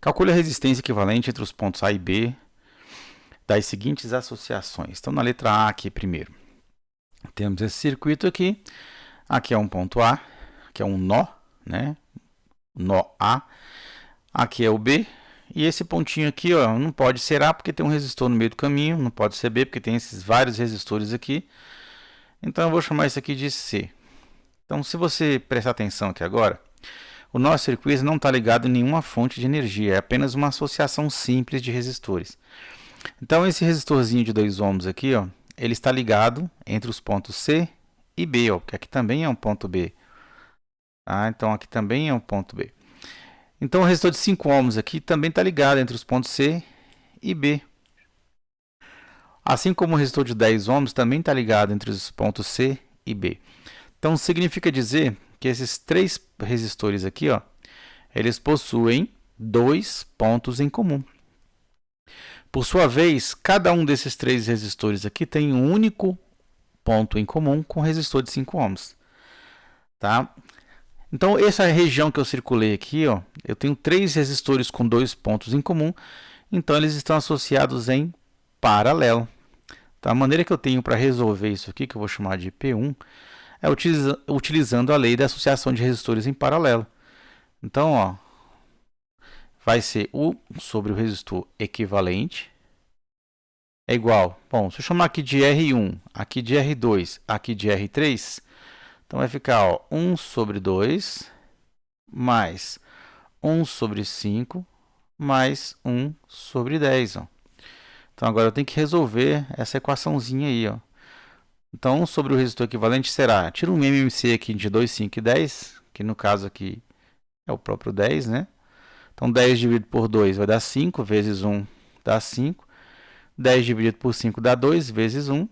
Calcule a resistência equivalente entre os pontos A e B das seguintes associações. Então, na letra A aqui primeiro, temos esse circuito aqui. Aqui é um ponto A, que é um nó, né? Nó A. Aqui é o B. E esse pontinho aqui, ó, não pode ser A porque tem um resistor no meio do caminho. Não pode ser B porque tem esses vários resistores aqui. Então, eu vou chamar isso aqui de C. Então, se você prestar atenção aqui agora, o nosso circuito não está ligado em nenhuma fonte de energia. É apenas uma associação simples de resistores. Então, esse resistorzinho de 2 ohms aqui, ó, ele está ligado entre os pontos C e B, ó, porque aqui também é um ponto B. Então, aqui também é um ponto B. Então, o resistor de 5 ohms aqui também está ligado entre os pontos C e B. Assim como o resistor de 10 ohms também está ligado entre os pontos C e B. Então, significa dizer que esses 3 resistores aqui, ó, eles possuem 2 pontos em comum. Por sua vez, cada um desses 3 resistores aqui tem um único ponto em comum com o resistor de 5 ohms. Tá? Então, essa região que eu circulei aqui, ó, eu tenho 3 resistores com 2 pontos em comum, então eles estão associados em paralelo. Então, a maneira que eu tenho para resolver isso aqui, que eu vou chamar de P1, é utilizando a lei da associação de resistores em paralelo. Então, ó, vai ser U sobre o resistor equivalente é igual. Bom, se eu chamar aqui de R1, aqui de R2, aqui de R3, então vai ficar, ó, 1 sobre 2 mais 1 sobre 5 mais 1 sobre 10. Ó. Então, agora eu tenho que resolver essa equaçãozinha aí. Ó. Então, 1 sobre o resistor equivalente será, tira um MMC aqui de 2, 5 e 10, que no caso aqui é o próprio 10, né? Então, 10 dividido por 2 vai dar 5, vezes 1 dá 5. 10 dividido por 5 dá 2, vezes 1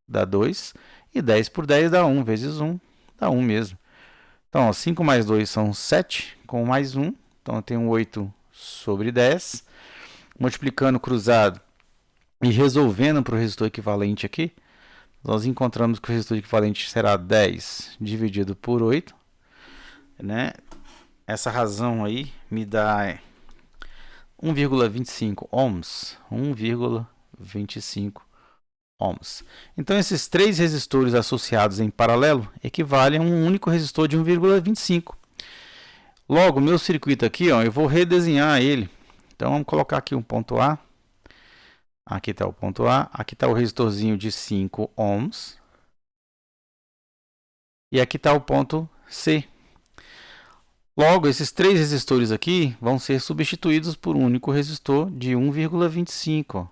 dá 2. E 10 por 10 dá 1, vezes 1 dá 1 mesmo. Então, ó, 5 mais 2 são 7, com mais 1. Então, eu tenho 8 sobre 10. Multiplicando cruzado e resolvendo para o resistor equivalente aqui, nós encontramos que o resistor equivalente será 10 dividido por 8. Né? Essa razão aí me dá 1,25 ohms. 1,25 ohms. Então, esses 3 resistores associados em paralelo equivalem a um único resistor de 1,25. Logo, meu circuito aqui, ó, eu vou redesenhar ele. Então, vamos colocar aqui um ponto A. Aqui está o ponto A. Aqui está o resistorzinho de 5 ohms. E aqui está o ponto C. Logo, esses 3 resistores aqui vão ser substituídos por um único resistor de 1,25,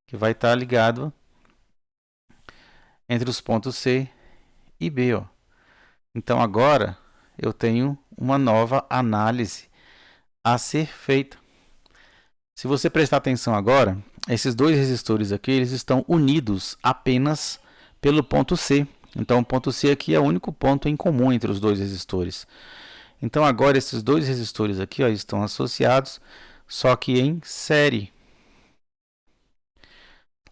que vai estar ligado entre os pontos C e B. Ó. Então, agora, eu tenho uma nova análise a ser feita. Se você prestar atenção agora, esses 2 resistores aqui, eles estão unidos apenas pelo ponto C. Então, o ponto C aqui é o único ponto em comum entre os 2 resistores. Então, agora, esses 2 resistores aqui, ó, estão associados, só que em série.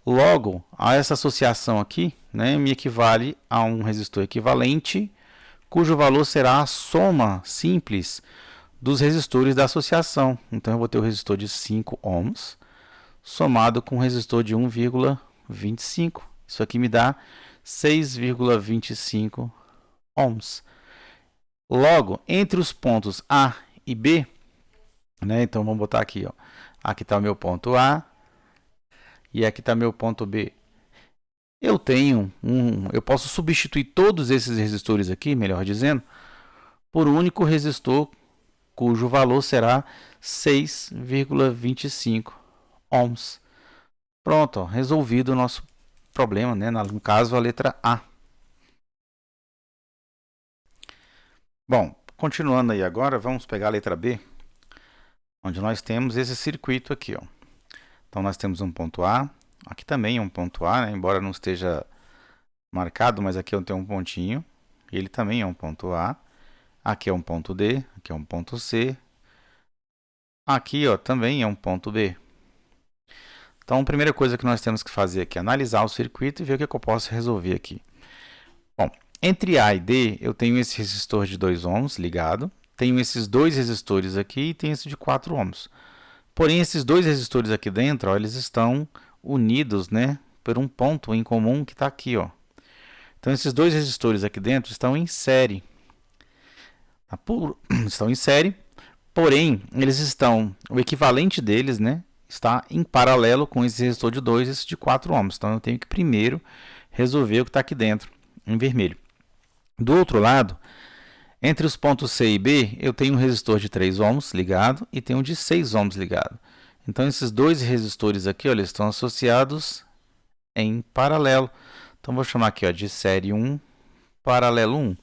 Logo, a essa associação aqui, né, me equivale a um resistor equivalente, cujo valor será a soma simples dos resistores da associação. Então, eu vou ter o resistor de 5 ohms somado com o resistor de 1,25. Isso aqui me dá 6,25 ohms. Logo, entre os pontos A e B, né, então vamos botar aqui, ó, aqui está o meu ponto A e aqui está meu ponto B. Eu posso substituir todos esses resistores aqui, melhor dizendo, por um único resistor cujo valor será 6,25 ohms. Pronto, ó, resolvido o nosso problema, né, no caso a letra A. Bom, continuando aí agora, vamos pegar a letra B, onde nós temos esse circuito aqui. Ó. Então, nós temos um ponto A, aqui também é um ponto A, né? Embora não esteja marcado, mas aqui eu tenho um pontinho, ele também é um ponto A. Aqui é um ponto D, aqui é um ponto C. Aqui, ó, também é um ponto B. Então, a primeira coisa que nós temos que fazer aqui é analisar o circuito e ver o que eu posso resolver aqui. Bom, entre A e D, eu tenho esse resistor de 2 ohms ligado. tenho esses dois resistores aqui e tenho esse de 4 ohms. Porém, esses dois resistores aqui dentro, ó, eles estão unidos, né, por um ponto em comum que está aqui, ó. Então, esses dois resistores aqui dentro estão em série. Estão em série, porém, eles estão, o equivalente deles, né, está em paralelo com esse resistor de 2 e esse de 4 ohms. Então, eu tenho que primeiro resolver o que está aqui dentro, em vermelho. Do outro lado, entre os pontos C e B, eu tenho um resistor de 3 ohms ligado e tenho um de 6 ohms ligado. Então, esses dois resistores aqui, olha, estão associados em paralelo. Então, vou chamar aqui, ó, de série 1, paralelo 1.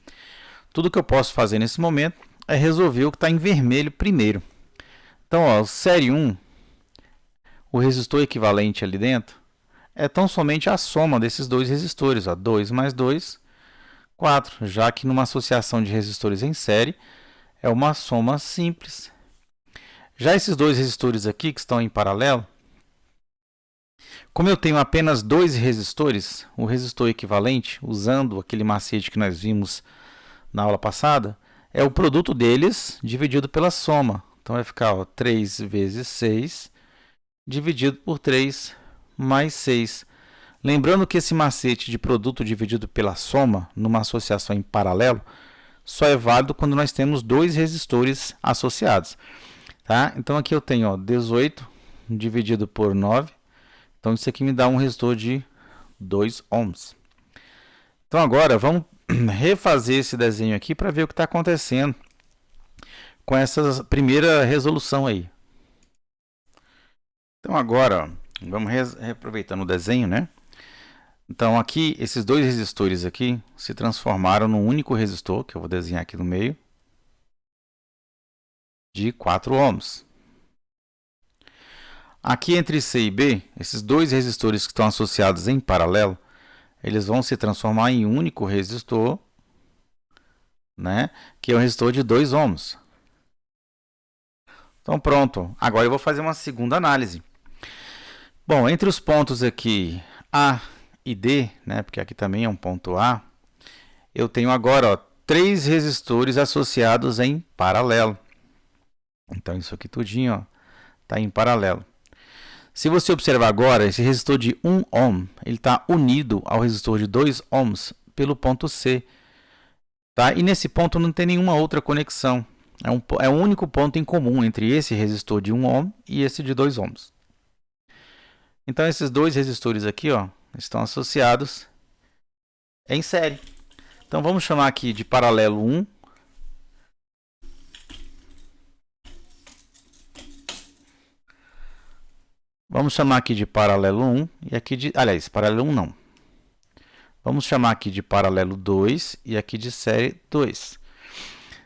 Tudo que eu posso fazer nesse momento é resolver o que está em vermelho primeiro. Então, ó, série 1, o resistor equivalente ali dentro, é tão somente a soma desses dois resistores, ó, 2 mais 2, 4, já que numa associação de resistores em série é uma soma simples. Já esses dois resistores aqui que estão em paralelo, como eu tenho apenas dois resistores, o resistor equivalente, usando aquele macete que nós vimos na aula passada, é o produto deles dividido pela soma. Então, vai ficar, ó, 3 vezes 6 dividido por 3 mais 6. Lembrando que esse macete de produto dividido pela soma, numa associação em paralelo, só é válido quando nós temos dois resistores associados. Tá? Então, aqui eu tenho, ó, 18 dividido por 9. Então, isso aqui me dá um resistor de 2 ohms. Então, agora, vamos refazer esse desenho aqui para ver o que está acontecendo com essa primeira resolução aí. Então, agora, ó, vamos reaproveitando o desenho, né? Então, aqui, esses dois resistores aqui se transformaram num único resistor, que eu vou desenhar aqui no meio, de 4 ohms. Aqui entre C e B, esses dois resistores que estão associados em paralelo, eles vão se transformar em um único resistor, né, que é um resistor de 2 ohms. Então, pronto. Agora eu vou fazer uma segunda análise. Bom, entre os pontos aqui A e D, né, porque aqui também é um ponto A, eu tenho agora, ó, 3 resistores associados em paralelo. Então, isso aqui tudinho está em paralelo. Se você observar agora, esse resistor de 1 ohm, ele está unido ao resistor de 2 ohms pelo ponto C. Tá? E nesse ponto não tem nenhuma outra conexão. É um único ponto em comum entre esse resistor de 1 ohm e esse de 2 ohms. Então, esses dois resistores aqui, ó, estão associados em série. Então, vamos chamar aqui de paralelo 1. Vamos chamar aqui de paralelo 1 e aqui de... Aliás, paralelo 1 não. Vamos chamar aqui de paralelo 2 e aqui de série 2.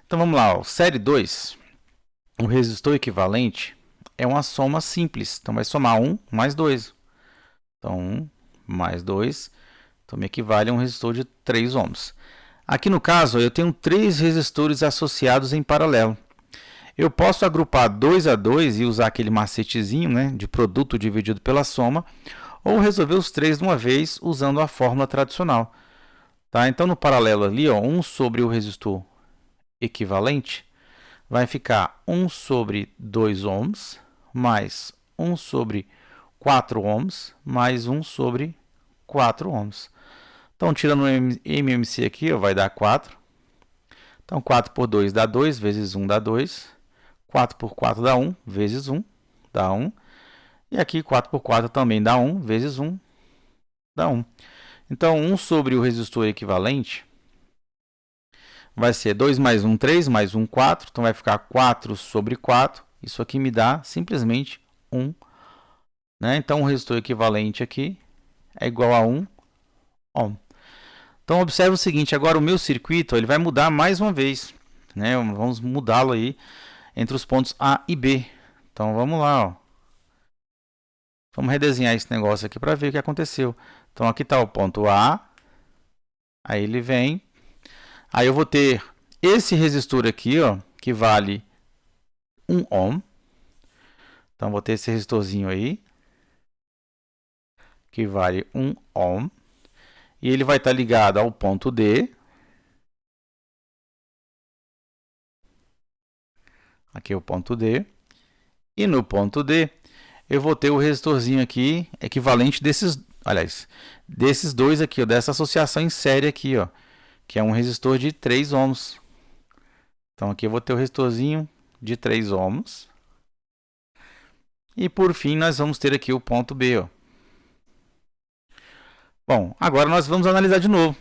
Então, vamos lá, ó. Série 2, o resistor equivalente é uma soma simples. Então, vai somar 1 mais 2. Então, 1 mais 2, então me equivale a um resistor de 3 ohms. Aqui no caso, eu tenho 3 resistores associados em paralelo. Eu posso agrupar 2 a 2 e usar aquele macetezinho, né, de produto dividido pela soma, ou resolver os 3 de uma vez usando a fórmula tradicional. Tá? Então, no paralelo ali, ó, 1 sobre o resistor equivalente vai ficar 1 sobre 2 ohms mais 1 sobre 4 ohms mais 1 sobre 4 ohms. Então, tirando o MMC aqui, ó, vai dar 4. Então, 4 por 2 dá 2, vezes 1 dá 2. 4 por 4 dá 1, vezes 1 dá 1. E aqui, 4 por 4 também dá 1, vezes 1 dá 1. Então, 1 sobre o resistor equivalente vai ser 2 mais 1, 3, mais 1, 4. Então, vai ficar 4 sobre 4. Isso aqui me dá simplesmente 1. Né? Então, o resistor equivalente aqui é igual a 1 ohm. Então, observe o seguinte, agora o meu circuito ele vai mudar mais uma vez. Né? Vamos mudá-lo aí entre os pontos A e B. Então, vamos lá. Ó. Vamos redesenhar esse negócio aqui para ver o que aconteceu. Então, aqui está o ponto A. Aí ele vem. Aí eu vou ter esse resistor aqui, ó, que vale 1 ohm. Então, vou ter esse resistorzinho aí, que vale 1 ohm. E ele vai estar ligado ao ponto D. Aqui é o ponto D. E no ponto D, eu vou ter o resistorzinho aqui, equivalente desses, aliás, desses dois aqui, ó, dessa associação em série aqui, ó, que é um resistor de 3 ohms. Então, aqui eu vou ter o resistorzinho de 3 ohms. E, por fim, nós vamos ter aqui o ponto B, ó. Bom, agora nós vamos analisar de novo,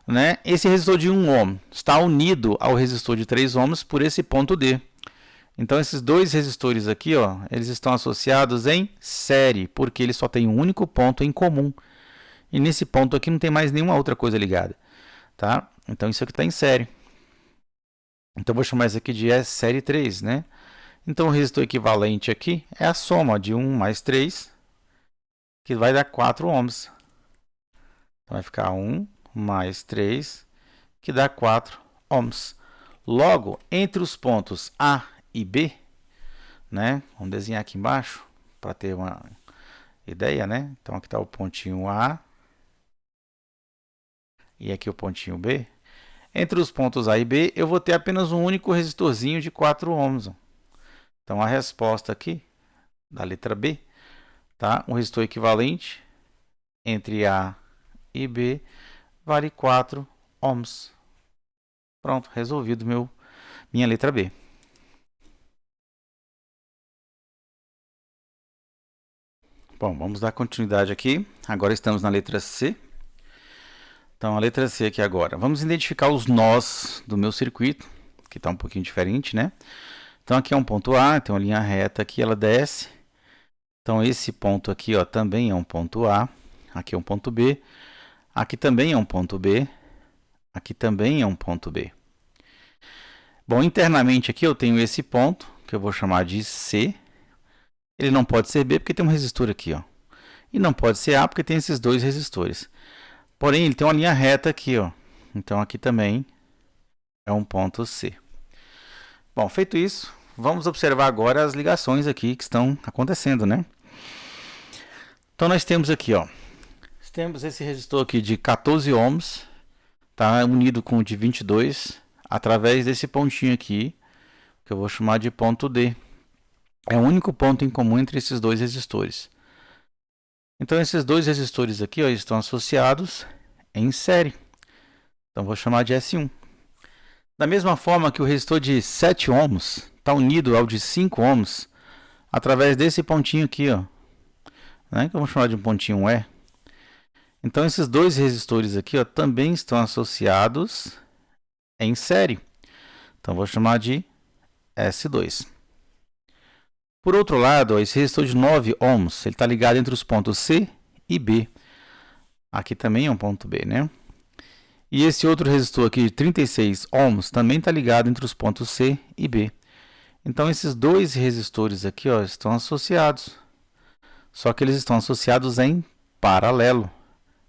né? Esse resistor de 1 ohm está unido ao resistor de 3 ohms por esse ponto D. Então, esses dois resistores aqui, ó, eles estão associados em série, porque eles só têm um único ponto em comum. E nesse ponto aqui não tem mais nenhuma outra coisa ligada, tá? Então, isso aqui está em série. Então, vou chamar isso aqui de série 3, né? Então, o resistor equivalente aqui é a soma de 1 mais 3, que vai dar 4 ohms. Então, vai ficar 1 mais 3, que dá 4 ohms. Logo, entre os pontos A e B, né? Vamos desenhar aqui embaixo para ter uma ideia, né? Então, aqui está o pontinho A e aqui o pontinho B. Entre os pontos A e B, eu vou ter apenas um único resistorzinho de 4 ohms. Então, a resposta aqui da letra B, tá? Um resistor equivalente entre A e B vale 4 ohms. Pronto, resolvido minha letra B. Bom, vamos dar continuidade aqui. Agora estamos na letra C. Então, a letra C aqui agora. Vamos identificar os nós do meu circuito, que está um pouquinho diferente, né? Então, aqui é um ponto A, tem uma linha reta aqui, ela desce. Então, esse ponto aqui, ó, também é um ponto A. Aqui é um ponto B. Aqui também é um ponto B. Aqui também é um ponto B. Bom, internamente aqui eu tenho esse ponto, que eu vou chamar de C. Ele não pode ser B porque tem um resistor aqui, ó. E não pode ser A porque tem esses dois resistores. Porém, ele tem uma linha reta aqui, ó. Então, aqui também é um ponto C. Bom, feito isso, vamos observar agora as ligações aqui que estão acontecendo, né? Então, nós temos aqui, ó. Temos esse resistor aqui de 14 ohms, tá? Unido com o de 22, através desse pontinho aqui, que eu vou chamar de ponto D. É o único ponto em comum entre esses dois resistores. Então, esses dois resistores aqui, ó, estão associados em série. Então, vou chamar de S1. Da mesma forma que o resistor de 7 ohms está unido ao de 5 ohms, através desse pontinho aqui, ó, né, que eu vou chamar de um pontinho E. Então, esses dois resistores aqui, ó, também estão associados em série. Então, vou chamar de S2. Por outro lado, ó, esse resistor de 9 ohms, ele está ligado entre os pontos C e B. Aqui também é um ponto B, né? E esse outro resistor aqui de 36 ohms também está ligado entre os pontos C e B. Então, esses dois resistores aqui, ó, estão associados. Só que eles estão associados em paralelo,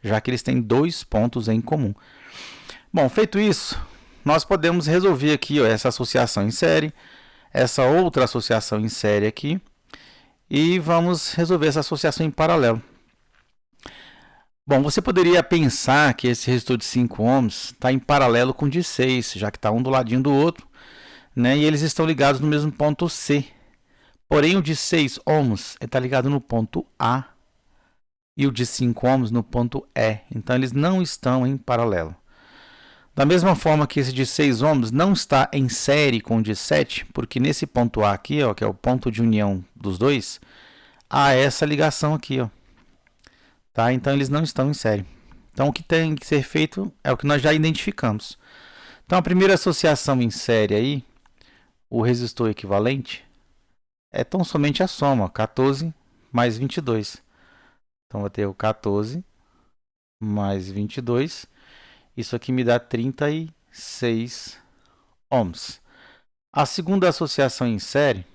já que eles têm dois pontos em comum. Bom, feito isso, nós podemos resolver aqui, ó, essa associação em série, essa outra associação em série aqui, e vamos resolver essa associação em paralelo. Bom, você poderia pensar que esse resistor de 5 ohms está em paralelo com o de 6, já que está um do ladinho do outro, né? E eles estão ligados no mesmo ponto C. Porém, o de 6 ohms está ligado no ponto A e o de 5 ohms no ponto E. Então, eles não estão em paralelo. Da mesma forma que esse de 6 ohms não está em série com o de 7, porque nesse ponto A aqui, ó, que é o ponto de união dos dois, há essa ligação aqui, ó. Tá? Então, eles não estão em série. Então, o que tem que ser feito é o que nós já identificamos. Então, a primeira associação em série aí, o resistor equivalente, é tão somente a soma, ó, 14 mais 22. Então, vou ter o 14 mais 22. Isso aqui me dá 36 ohms. A segunda associação em série,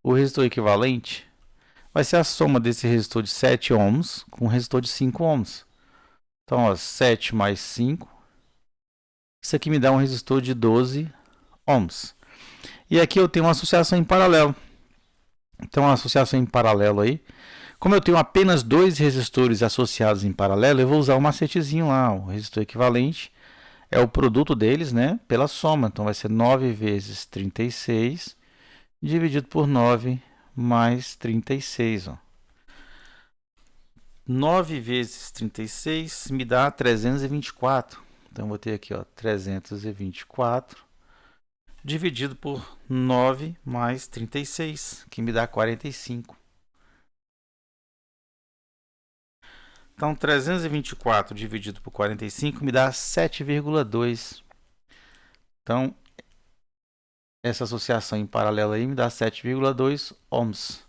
o resistor equivalente, vai ser a soma desse resistor de 7 ohms com o resistor de 5 ohms. Então, ó, 7 mais 5. Isso aqui me dá um resistor de 12 ohms. E aqui eu tenho uma associação em paralelo. Então, a associação em paralelo aí, como eu tenho apenas dois resistores associados em paralelo, eu vou usar o macetezinho lá. O resistor equivalente é o produto deles, né, pela soma. Então, vai ser 9 vezes 36 dividido por 9 mais 36. Ó. 9 vezes 36 me dá 324. Então, eu vou ter aqui, ó, 324 dividido por 9 mais 36, que me dá 45. Então, 324 dividido por 45 me dá 7,2. Então, essa associação em paralelo aí me dá 7,2 ohms.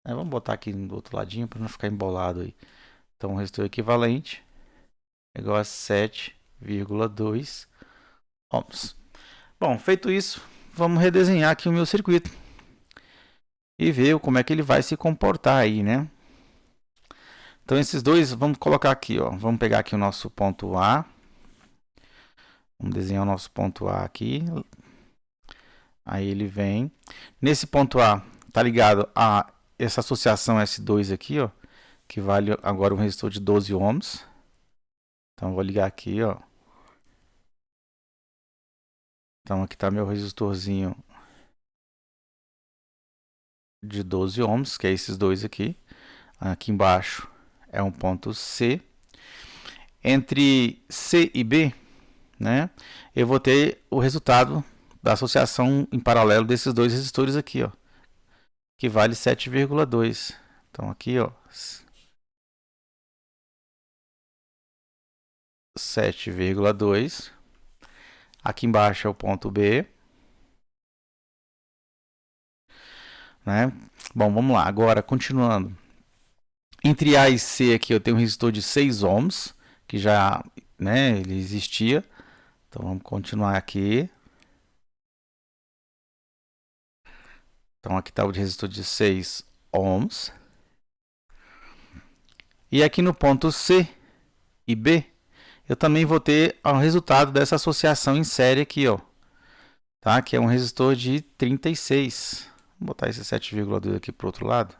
Vamos botar aqui do outro ladinho para não ficar embolado aí. Então, o resistor equivalente é igual a 7,2 ohms. Bom, feito isso, vamos redesenhar aqui o meu circuito e ver como é que ele vai se comportar aí, né? Então, esses dois, vamos colocar aqui, ó. Vamos pegar aqui o nosso ponto A. Vamos desenhar o nosso ponto A aqui. Aí ele vem. Nesse ponto A, tá ligado a essa associação S2 aqui, ó. Que vale agora um resistor de 12 ohms. Então, vou ligar aqui, ó. Então, aqui está meu resistorzinho de 12 ohms, que é esses dois aqui. Aqui embaixo é um ponto C. Entre C e B, né, eu vou ter o resultado da associação em paralelo desses dois resistores aqui, ó, que vale 7,2. Então, aqui, ó, 7,2. Aqui embaixo é o ponto B. Né? Bom, vamos lá. Agora, continuando. Entre A e C aqui eu tenho um resistor de 6 ohms, que já, né, ele existia. Então, vamos continuar aqui. Então, aqui está o resistor de 6 ohms. E aqui no ponto C e B, eu também vou ter o resultado dessa associação em série aqui, ó. Tá? Que é um resistor de 36. Vou botar esse 7,2 aqui para o outro lado.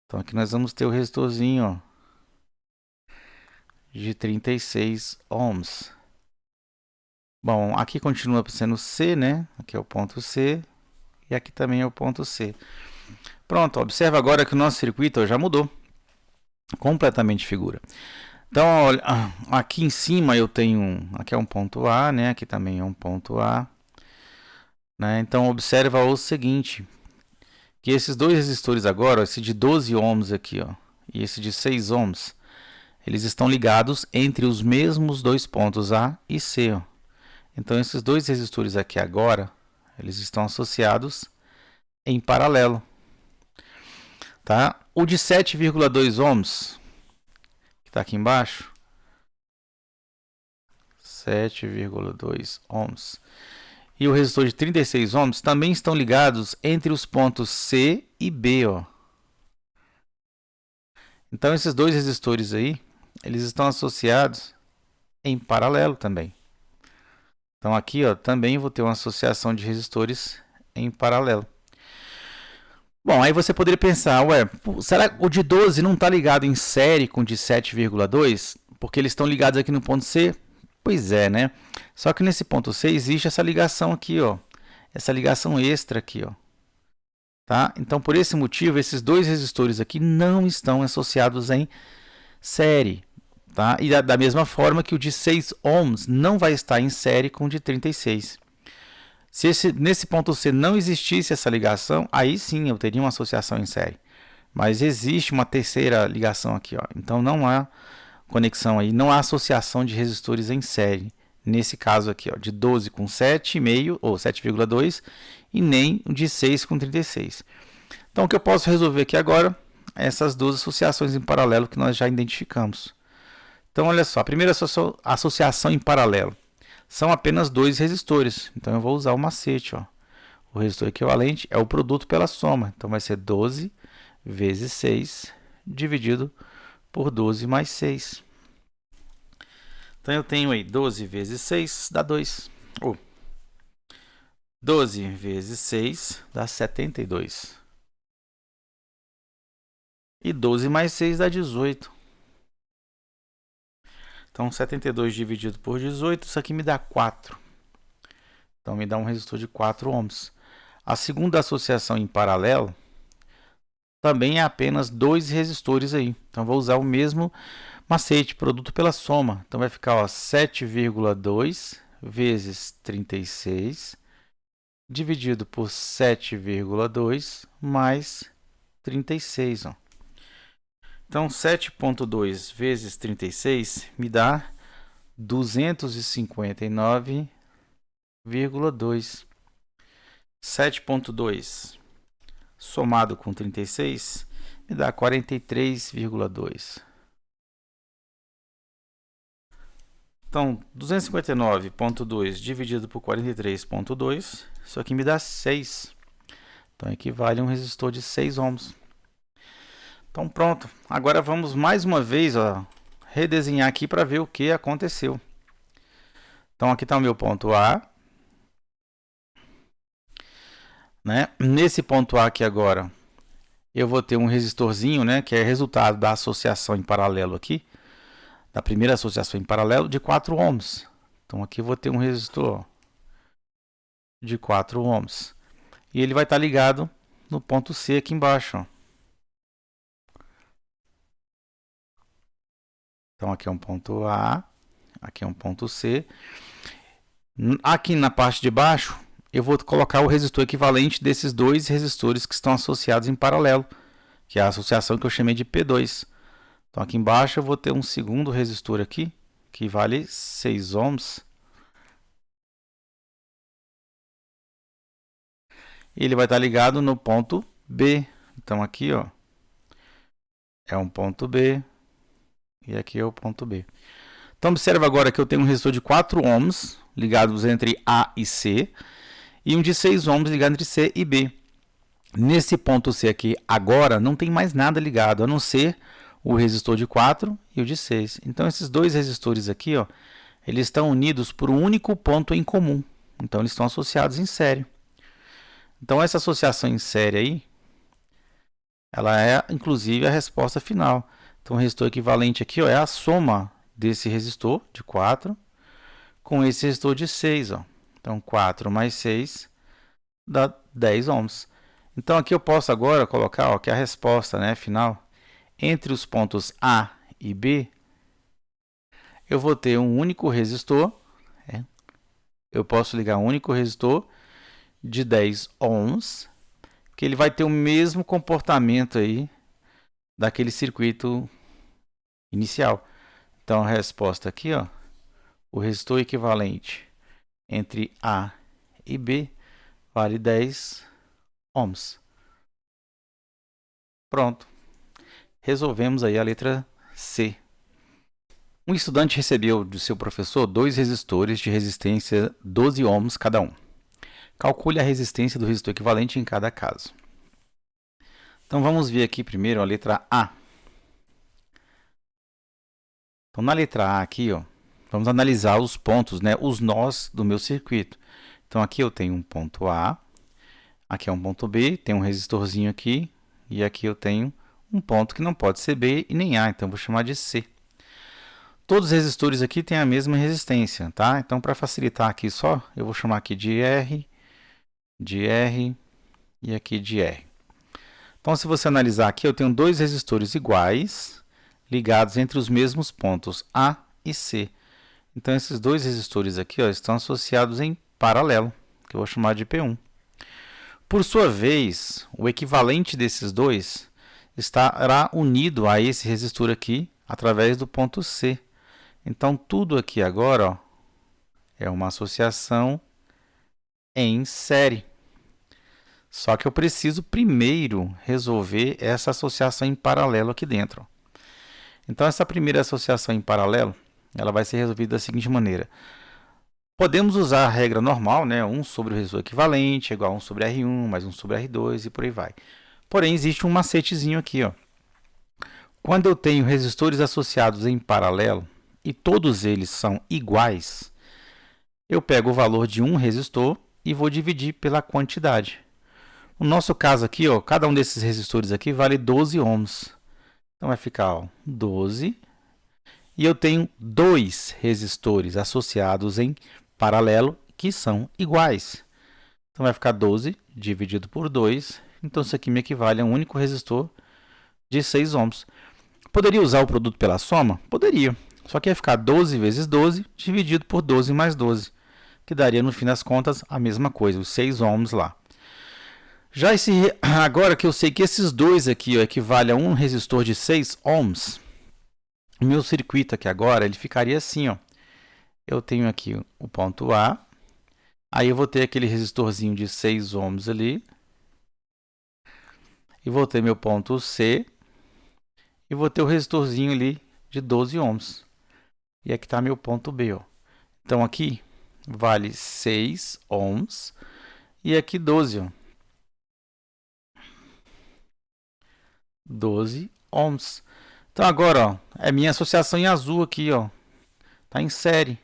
Então, aqui nós vamos ter o resistorzinho, ó, de 36 ohms. Bom, aqui continua sendo C, né? Aqui é o ponto C. E aqui também é o ponto C. Pronto, observa agora que o nosso circuito já mudou. Completamente figura. Então, olha, aqui em cima eu tenho... Aqui é um ponto A, né? Aqui também é um ponto A. Né? Então, observa o seguinte. Que esses dois resistores agora, esse de 12 ohms aqui, ó, e esse de 6 ohms, eles estão ligados entre os mesmos dois pontos A e C, ó. Então, esses dois resistores aqui agora, eles estão associados em paralelo. Tá? O de 7,2 ohms, que está aqui embaixo, 7,2 ohms, e o resistor de 36 ohms também estão ligados entre os pontos C e B. Ó. Então, esses dois resistores aí, eles estão associados em paralelo também. Então, aqui, ó, também vou ter uma associação de resistores em paralelo. Bom, aí você poderia pensar, ué, será que o de 12 não está ligado em série com o de 7,2? Porque eles estão ligados aqui no ponto C? Pois é, né? Só que nesse ponto C existe essa ligação aqui, ó. Essa ligação extra aqui, ó. Tá? Então, por esse motivo, esses dois resistores aqui não estão associados em série. Tá? E da mesma forma que o de 6 ohms não vai estar em série com o de 36. Se nesse ponto C não existisse essa ligação, aí sim eu teria uma associação em série. Mas existe uma terceira ligação aqui, ó. Então não há conexão aí, não há associação de resistores em série. Nesse caso aqui, ó, de 12 com 7,5 ou 7,2 e nem de 6 com 36. Então o que eu posso resolver aqui agora é essas duas associações em paralelo que nós já identificamos. Então, olha só, a primeira associação em paralelo são apenas dois resistores. Então, eu vou usar o macete. Ó. O resistor equivalente é o produto pela soma. Então, vai ser 12 vezes 6 dividido por 12 mais 6. Então, eu tenho aí 12 vezes 6 dá 2. 12 vezes 6 dá 72. E 12 mais 6 dá 18. Então, 72 dividido por 18, isso aqui me dá 4. Então, me dá um resistor de 4 ohms. A segunda associação em paralelo também é apenas 2 resistores aí. Então, vou usar o mesmo macete, produto pela soma. Então, vai ficar 7,2 vezes 36, dividido por 7,2 mais 36. Ó. Então, 7,2 vezes 36 me dá 259,2. 7,2 somado com 36 me dá 43,2. Então, 259,2 dividido por 43,2, isso aqui me dá 6. Então, equivale a um resistor de 6 ohms. Então, pronto. Agora, vamos mais uma vez redesenhar aqui para ver o que aconteceu. Então, aqui está o meu ponto A. Né? Nesse ponto A aqui agora, eu vou ter um resistorzinho, né, que é resultado da associação em paralelo aqui, da primeira associação em paralelo, de 4 ohms. Então, aqui eu vou ter um resistor de 4 ohms. E ele vai estar ligado no ponto C aqui embaixo. Ó. Então, aqui é um ponto A, aqui é um ponto C. Aqui na parte de baixo, eu vou colocar o resistor equivalente desses dois resistores que estão associados em paralelo, que é a associação que eu chamei de P2. Então, aqui embaixo eu vou ter um segundo resistor aqui, que vale 6 ohms. Ele vai estar ligado no ponto B. Então, aqui ó, é um ponto B e aqui é o ponto B. Então, observa agora que eu tenho um resistor de 4 ohms ligados entre A e C e um de 6 ohms ligado entre C e B. Nesse ponto C aqui, agora, não tem mais nada ligado, a não ser o resistor de 4 e o de 6. Então, esses dois resistores aqui, ó, eles estão unidos por um único ponto em comum. Então, eles estão associados em série. Então, essa associação em série aí, ela é, inclusive, a resposta final. Então, o resistor equivalente aqui ó, é a soma desse resistor de 4 com esse resistor de 6. Ó. Então, 4 mais 6 dá 10 ohms. Então, aqui eu posso agora colocar ó, que a resposta né, final, entre os pontos A e B, eu vou ter um único resistor. Eu posso ligar um único resistor de 10 ohms, que ele vai ter o mesmo comportamento aí daquele circuito inicial. Então, a resposta aqui, ó, o resistor equivalente entre A e B vale 10 ohms. Pronto. Resolvemos aí a letra C. Um estudante recebeu de seu professor 2 resistores de resistência 12 ohms cada um. Calcule a resistência do resistor equivalente em cada caso. Então, vamos ver aqui primeiro a letra A. Então, na letra A aqui, ó, vamos analisar os pontos, né, os nós do meu circuito. Então, aqui eu tenho um ponto A, aqui é um ponto B, tem um resistorzinho aqui, e aqui eu tenho um ponto que não pode ser B e nem A, então vou chamar de C. Todos os resistores aqui têm a mesma resistência, tá? Então, para facilitar aqui só, eu vou chamar aqui de R e aqui de R. Então, se você analisar aqui, eu tenho 2 resistores iguais, ligados entre os mesmos pontos A e C. Então, esses 2 resistores aqui ó, estão associados em paralelo, que eu vou chamar de P1. Por sua vez, o equivalente desses dois estará unido a esse resistor aqui, através do ponto C. Então, tudo aqui agora ó, é uma associação em série. Só que eu preciso primeiro resolver essa associação em paralelo aqui dentro. Então, essa primeira associação em paralelo, ela vai ser resolvida da seguinte maneira. Podemos usar a regra normal, né? 1 sobre o resistor equivalente é igual a 1 sobre R1, mais 1 sobre R2 e por aí vai. Porém, existe um macetezinho aqui. Ó. Quando eu tenho resistores associados em paralelo e todos eles são iguais, eu pego o valor de um resistor e vou dividir pela quantidade. No nosso caso aqui, ó, cada um desses resistores aqui vale 12 ohms. Então, vai ficar ó, 12 e eu tenho dois resistores associados em paralelo que são iguais. Então, vai ficar 12 dividido por 2. Então, isso aqui me equivale a um único resistor de 6 ohms. Poderia usar o produto pela soma? Poderia. Só que ia ficar 12 vezes 12 dividido por 12 mais 12, que daria, no fim das contas, a mesma coisa, os 6 ohms lá. Já agora que eu sei que esses dois aqui equivalem a um resistor de 6 ohms, o meu circuito aqui agora ele ficaria assim. Ó. Eu tenho aqui o ponto A, aí eu vou ter aquele resistorzinho de 6 ohms ali, e vou ter meu ponto C, e vou ter o resistorzinho ali de 12 ohms. E aqui está meu ponto B. Ó. Então, aqui vale 6 ohms e aqui 12. Ó. 12 ohms. Então, agora, ó, é minha associação em azul aqui. Está em série.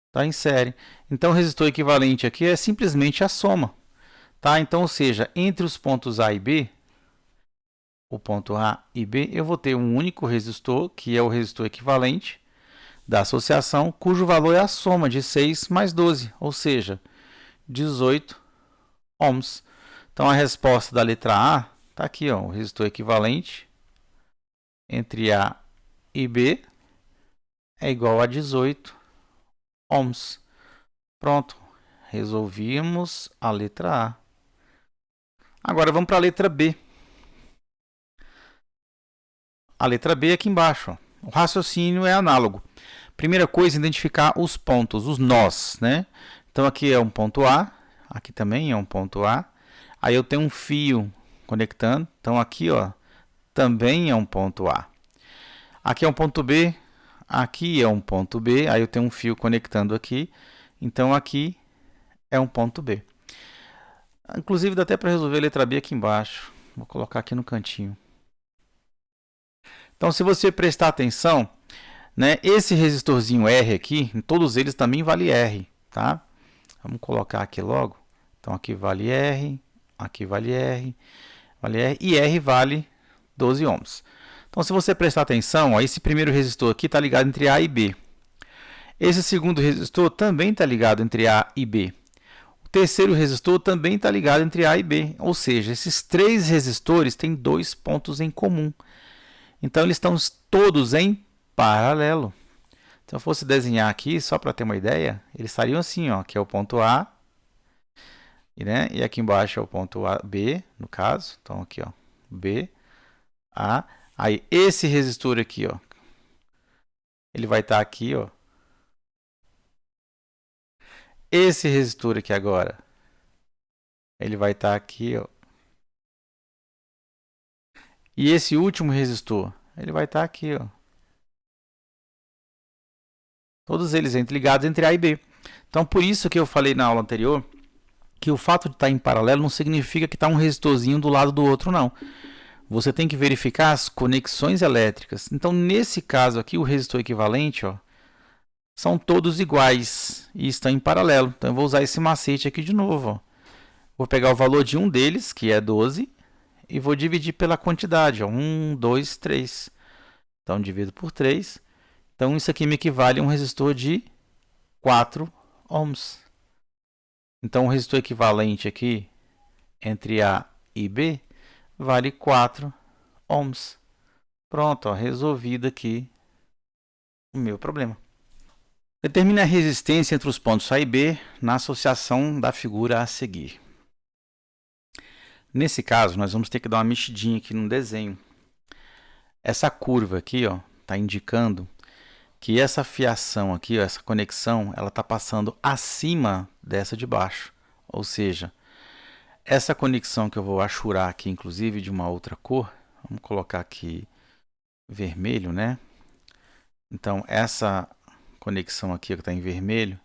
Está em série. Então, o resistor equivalente aqui é simplesmente a soma. Tá? Então, ou seja, entre os pontos A e B, o ponto A e B, eu vou ter um único resistor, que é o resistor equivalente da associação, cujo valor é a soma de 6 mais 12, ou seja, 18 ohms. Então, a resposta da letra A está aqui, ó, o resistor equivalente entre A e B é igual a 18 ohms. Pronto, resolvimos a letra A. Agora, vamos para a letra B. A letra B é aqui embaixo. Ó. O raciocínio é análogo. Primeira coisa, identificar os pontos, os nós, né? Então, aqui é um ponto A, aqui também é um ponto A. Aí eu tenho um fio conectando. Então, aqui, ó, também é um ponto A. Aqui é um ponto B, aqui é um ponto B. Aí eu tenho um fio conectando aqui. Então, aqui é um ponto B. Inclusive, dá até para resolver a letra B aqui embaixo. Vou colocar aqui no cantinho. Então, se você prestar atenção, né, esse resistorzinho R aqui, em todos eles também vale R, tá? Vamos colocar aqui logo. Então, aqui vale R, aqui vale R, e R vale 12 ohms. Então, se você prestar atenção, ó, esse primeiro resistor aqui está ligado entre A e B. Esse segundo resistor também está ligado entre A e B. O terceiro resistor também está ligado entre A e B. Ou seja, esses três resistores têm dois pontos em comum. Então, eles estão todos em paralelo. Se eu fosse desenhar aqui, só para ter uma ideia, eles estariam assim, ó, aqui é o ponto A, e aqui embaixo é o ponto A, B, no caso. Então, aqui, ó, B, A. Aí, esse resistor aqui, ó, ele vai estar aqui, ó. Esse resistor aqui agora, ele vai estar aqui, ó. E esse último resistor, ele vai estar aqui, ó. Todos eles ligados entre A e B. Então, por isso que eu falei na aula anterior que o fato de estar em paralelo não significa que está um resistorzinho do lado do outro, não. Você tem que verificar as conexões elétricas. Então, nesse caso aqui, o resistor equivalente, ó, são todos iguais e estão em paralelo. Então, eu vou usar esse macete aqui de novo. Ó. Vou pegar o valor de um deles, que é 12, e vou dividir pela quantidade. Ó, 1, 2, 3. Então, divido por 3. Então, isso aqui me equivale a um resistor de 4 ohms. Então, o resistor equivalente aqui entre A e B vale 4 ohms. Pronto, ó, resolvido aqui o meu problema. Determine a resistência entre os pontos A e B na associação da figura a seguir. Nesse caso, nós vamos ter que dar uma mexidinha aqui no desenho. Essa curva aqui está indicando que essa fiação aqui, ó, essa conexão, ela está passando acima dessa de baixo. Ou seja, essa conexão que eu vou achurar aqui, inclusive de uma outra cor, vamos colocar aqui vermelho, né? Então, essa conexão aqui que está em vermelho,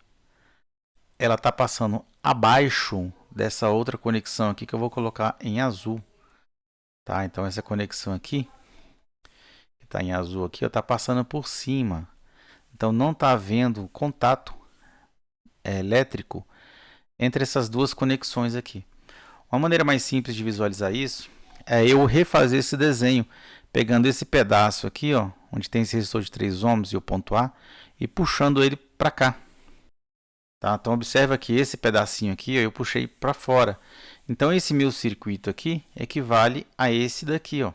ela está passando abaixo dessa outra conexão aqui que eu vou colocar em azul. Tá? Então, essa conexão aqui, que está em azul aqui, está passando por cima. Então, não está havendo contato elétrico entre essas duas conexões aqui. Uma maneira mais simples de visualizar isso é eu refazer esse desenho, pegando esse pedaço aqui, ó, onde tem esse resistor de 3 ohms e o ponto A, e puxando ele para cá. Tá? Então, observa que esse pedacinho aqui eu puxei para fora. Então, esse meu circuito aqui equivale a esse daqui. Ó.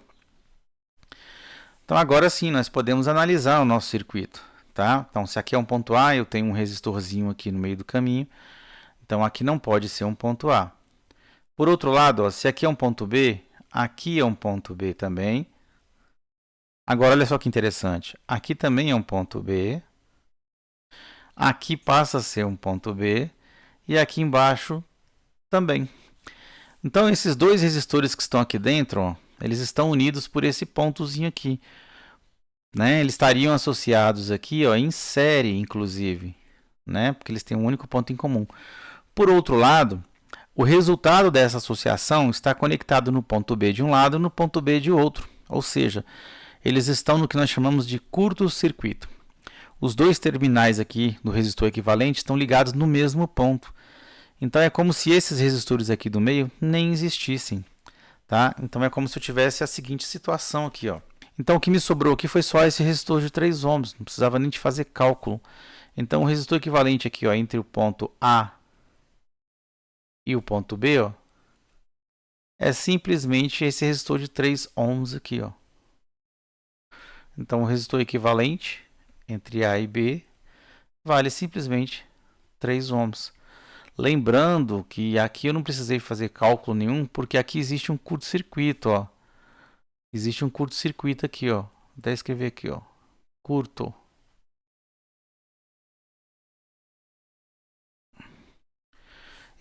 Então, agora sim, nós podemos analisar o nosso circuito. Tá? Então, se aqui é um ponto A, eu tenho um resistorzinho aqui no meio do caminho. Então, aqui não pode ser um ponto A. Por outro lado, ó, se aqui é um ponto B, aqui é um ponto B também. Agora, olha só que interessante. Aqui também é um ponto B. Aqui passa a ser um ponto B. E aqui embaixo também. Então, esses dois resistores que estão aqui dentro, ó, eles estão unidos por esse pontozinho aqui. Né? Eles estariam associados aqui ó, em série, inclusive. Né? Porque eles têm um único ponto em comum. Por outro lado, o resultado dessa associação está conectado no ponto B de um lado e no ponto B de outro. Ou seja, eles estão no que nós chamamos de curto-circuito. Os dois terminais aqui do resistor equivalente estão ligados no mesmo ponto. Então, é como se esses resistores aqui do meio nem existissem. Tá? Então, é como se eu tivesse a seguinte situação aqui. Ó. Então, o que me sobrou aqui foi só esse resistor de 3 ohms. Não precisava nem de fazer cálculo. Então, o resistor equivalente aqui ó, entre o ponto A e o ponto B ó, é simplesmente esse resistor de 3 ohms aqui. Ó. Então, o resistor equivalente entre A e B vale simplesmente 3 ohms. Lembrando que aqui eu não precisei fazer cálculo nenhum, porque aqui existe um curto-circuito. Existe um curto-circuito aqui. Ó. Vou até escrever aqui. Ó. Curto.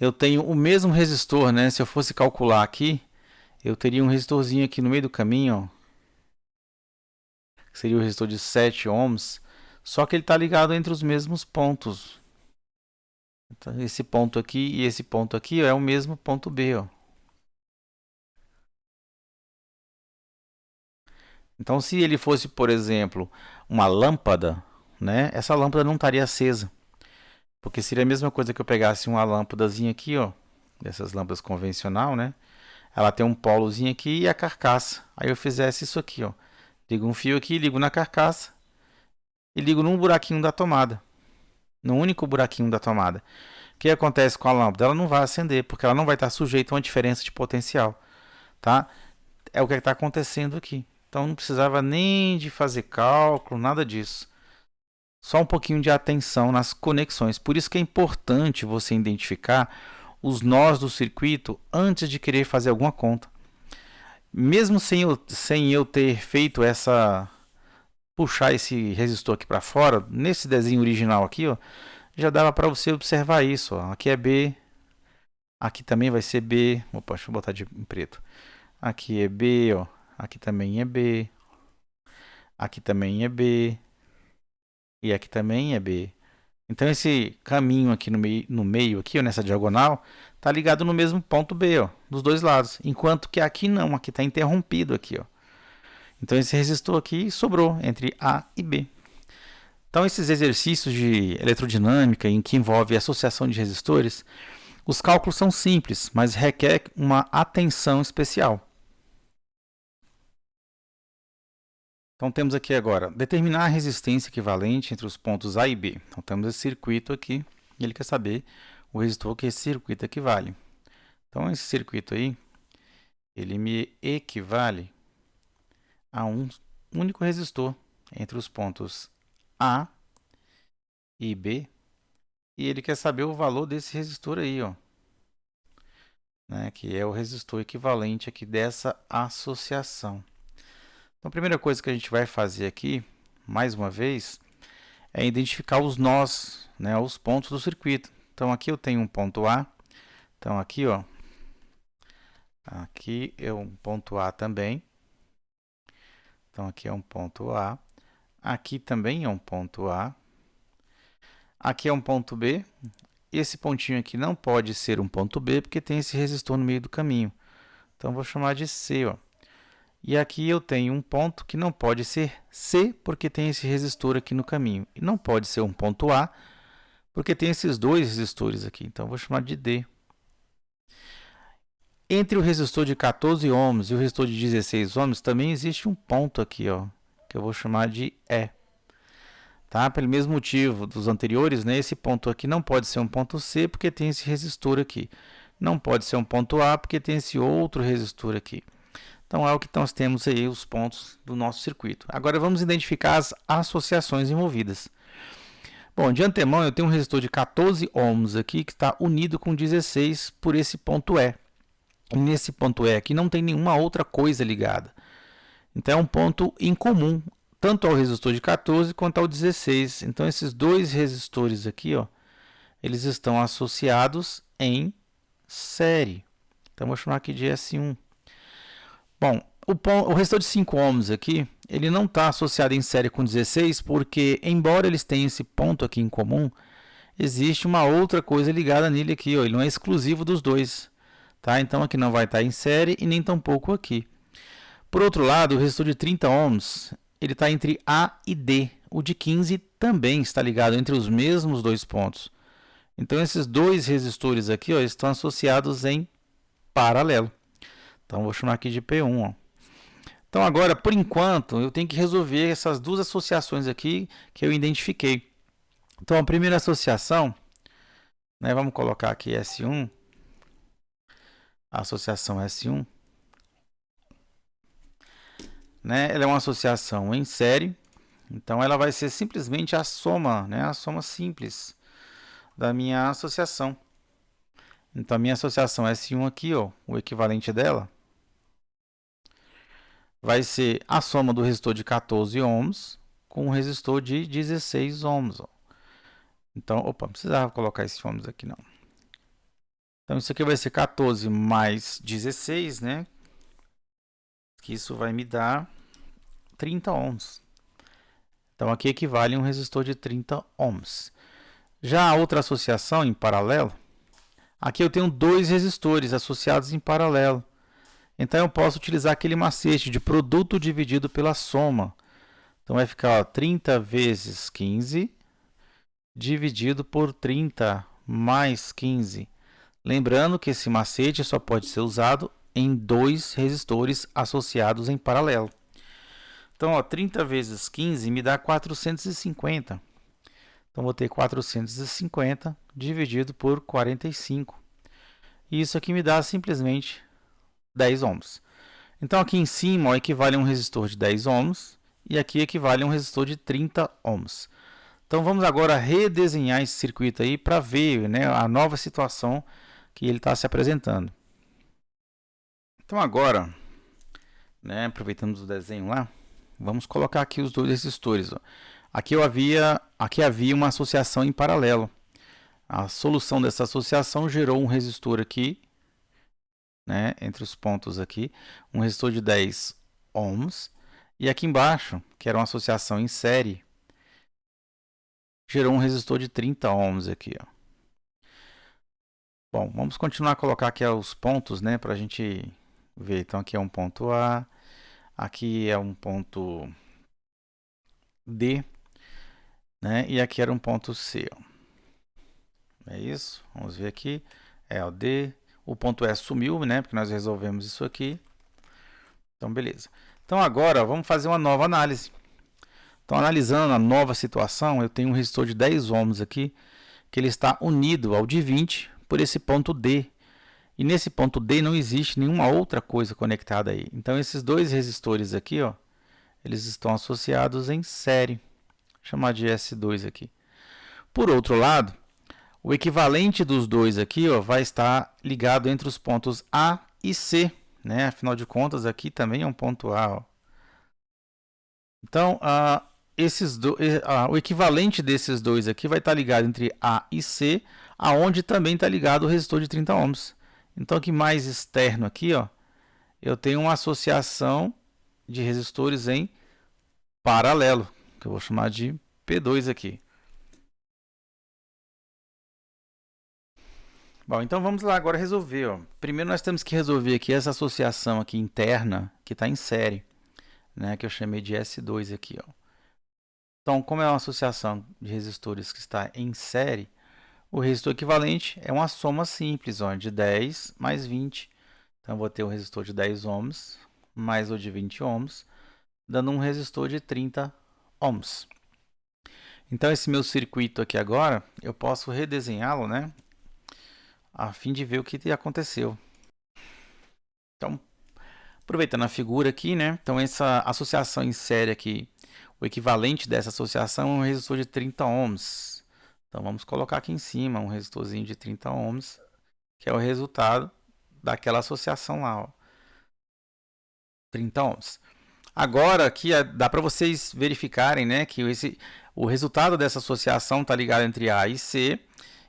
Eu tenho o mesmo resistor, né? Se eu fosse calcular aqui, eu teria um resistorzinho aqui no meio do caminho, ó, que seria o resistor de 7 ohms, só que ele está ligado entre os mesmos pontos. Então, esse ponto aqui e esse ponto aqui ó, é o mesmo ponto B. Ó. Então, se ele fosse, por exemplo, uma lâmpada, né? Essa lâmpada não estaria acesa. Porque seria a mesma coisa que eu pegasse uma lâmpadazinha aqui, ó, dessas lâmpadas convencional, né? Ela tem um polozinho aqui e a carcaça. Aí eu fizesse isso aqui, ó. Ligo um fio aqui, ligo na carcaça e ligo num buraquinho da tomada. No único buraquinho da tomada. O que acontece com a lâmpada? Ela não vai acender, porque ela não vai estar sujeita a uma diferença de potencial, tá? É o que está acontecendo aqui. Então não precisava nem de fazer cálculo, nada disso. Só um pouquinho de atenção nas conexões. Por isso que é importante você identificar os nós do circuito antes de querer fazer alguma conta. Mesmo sem eu ter feito puxar esse resistor aqui para fora, nesse desenho original aqui, ó, já dava para você observar isso. Ó. Aqui é B, aqui também vai ser B. Opa, deixa eu botar em preto. Aqui é B, ó. Aqui também é B. Aqui também é B. E aqui também é B. Então, esse caminho aqui no meio aqui, ó, nessa diagonal, está ligado no mesmo ponto B, ó, dos dois lados. Enquanto que aqui não, aqui está interrompido aqui, ó. Então, esse resistor aqui sobrou entre A e B. Então, esses exercícios de eletrodinâmica em que envolve associação de resistores, os cálculos são simples, mas requer uma atenção especial. Então, temos aqui agora, determinar a resistência equivalente entre os pontos A e B. Então, temos esse circuito aqui, e ele quer saber o resistor que esse circuito equivale. Então, esse circuito aí, ele me equivale a um único resistor entre os pontos A e B. E ele quer saber o valor desse resistor aí, ó, né, que é o resistor equivalente aqui dessa associação. Então, a primeira coisa que a gente vai fazer aqui, mais uma vez, é identificar os nós, né, os pontos do circuito. Então, aqui eu tenho um ponto A. Então, aqui, ó, aqui é um ponto A também. Então, aqui é um ponto A. Aqui também é um ponto A. Aqui é um ponto B. Esse pontinho aqui não pode ser um ponto B, porque tem esse resistor no meio do caminho. Então, vou chamar de C, ó. E aqui eu tenho um ponto que não pode ser C, porque tem esse resistor aqui no caminho. E não pode ser um ponto A, porque tem esses dois resistores aqui. Então, eu vou chamar de D. Entre o resistor de 14 ohms e o resistor de 16 ohms, também existe um ponto aqui, ó, que eu vou chamar de E. Tá? Pelo mesmo motivo dos anteriores, né? Esse ponto aqui não pode ser um ponto C, porque tem esse resistor aqui. Não pode ser um ponto A, porque tem esse outro resistor aqui. Então, é o que nós temos aí, os pontos do nosso circuito. Agora, vamos identificar as associações envolvidas. Bom, de antemão, eu tenho um resistor de 14 ohms aqui, que está unido com 16 por esse ponto E. E nesse ponto E aqui não tem nenhuma outra coisa ligada. Então, é um ponto incomum, tanto ao resistor de 14 quanto ao 16. Então, esses dois resistores aqui, ó, eles estão associados em série. Então, vou chamar aqui de S1. Bom, o resistor de 5 ohms aqui, ele não está associado em série com 16, porque, embora eles tenham esse ponto aqui em comum, existe uma outra coisa ligada nele aqui, ó, ele não é exclusivo dos dois. Tá? Então, aqui não vai estar em série e nem tampouco aqui. Por outro lado, o resistor de 30 ohms, ele está entre A e D. O de 15 também está ligado entre os mesmos dois pontos. Então, esses dois resistores aqui, ó, estão associados em paralelo. Então, vou chamar aqui de P1. Ó. Então, agora, por enquanto, eu tenho que resolver essas duas associações aqui que eu identifiquei. Então, a primeira associação, né, vamos colocar aqui S1, a associação S1, né, ela é uma associação em série, então ela vai ser simplesmente a soma, né, a soma simples da minha associação. Então, a minha associação S1 aqui, ó, o equivalente dela, vai ser a soma do resistor de 14 ohms com o resistor de 16 ohms. Ó. Então, opa, não precisava colocar esse ohms aqui, não. Então, isso aqui vai ser 14 mais 16, né? Que isso vai me dar 30 ohms. Então, aqui equivale a um resistor de 30 ohms. Já a outra associação em paralelo, aqui eu tenho dois resistores associados em paralelo. Então, eu posso utilizar aquele macete de produto dividido pela soma. Então, vai ficar ó, 30 vezes 15 dividido por 30 mais 15. Lembrando que esse macete só pode ser usado em dois resistores associados em paralelo. Então, ó, 30 vezes 15 me dá 450. Então, vou ter 450 dividido por 45. E isso aqui me dá simplesmente 10 ohms. Então, aqui em cima ó, equivale a um resistor de 10 ohms e aqui equivale a um resistor de 30 ohms. Então, vamos agora redesenhar esse circuito aí para ver, né, a nova situação que ele está se apresentando. Então, agora, né, aproveitando o desenho lá, vamos colocar aqui os dois resistores. Ó. Aqui havia uma associação em paralelo. A solução dessa associação gerou um resistor aqui, né, entre os pontos aqui, um resistor de 10 ohms. E aqui embaixo, que era uma associação em série, gerou um resistor de 30 ohms aqui. Ó. Bom, vamos continuar a colocar aqui os pontos, né, para a gente ver. Então, aqui é um ponto A, aqui é um ponto D, né, e aqui era um ponto C. Ó. É isso, vamos ver aqui, é o D, o ponto E sumiu, né, porque nós resolvemos isso aqui. Então, beleza. Então, agora, vamos fazer uma nova análise. Então, analisando a nova situação, eu tenho um resistor de 10 ohms aqui, que ele está unido ao de 20 por esse ponto D. E nesse ponto D não existe nenhuma outra coisa conectada aí. Então, esses dois resistores aqui, ó, eles estão associados em série. Vou chamar de S2 aqui. Por outro lado, o equivalente dos dois aqui ó, vai estar ligado entre os pontos A e C. Né? Afinal de contas, aqui também é um ponto A. Ó. Então, o equivalente desses dois aqui vai estar ligado entre A e C, aonde também está ligado o resistor de 30 ohms. Então, aqui mais externo aqui, ó, eu tenho uma associação de resistores em paralelo, que eu vou chamar de P2 aqui. Bom, então vamos lá agora resolver. Ó. Primeiro nós temos que resolver aqui essa associação aqui interna, que está em série, né, que eu chamei de S2 aqui. Ó. Então, como é uma associação de resistores que está em série, o resistor equivalente é uma soma simples, ó, de 10 mais 20. Então, eu vou ter o resistor de 10 ohms mais o de 20 ohms. dando um resistor de 30 ohms. Então, esse meu circuito aqui agora, eu posso redesenhá-lo, né? A fim de ver o que aconteceu. Então, aproveitando a figura aqui, né? Então, essa associação em série aqui, o equivalente dessa associação é um resistor de 30 ohms. Então, vamos colocar aqui em cima um resistorzinho de 30 ohms, que é o resultado daquela associação lá, ó. 30 ohms. Agora, aqui dá para vocês verificarem, né, que o resultado dessa associação está ligado entre A e C.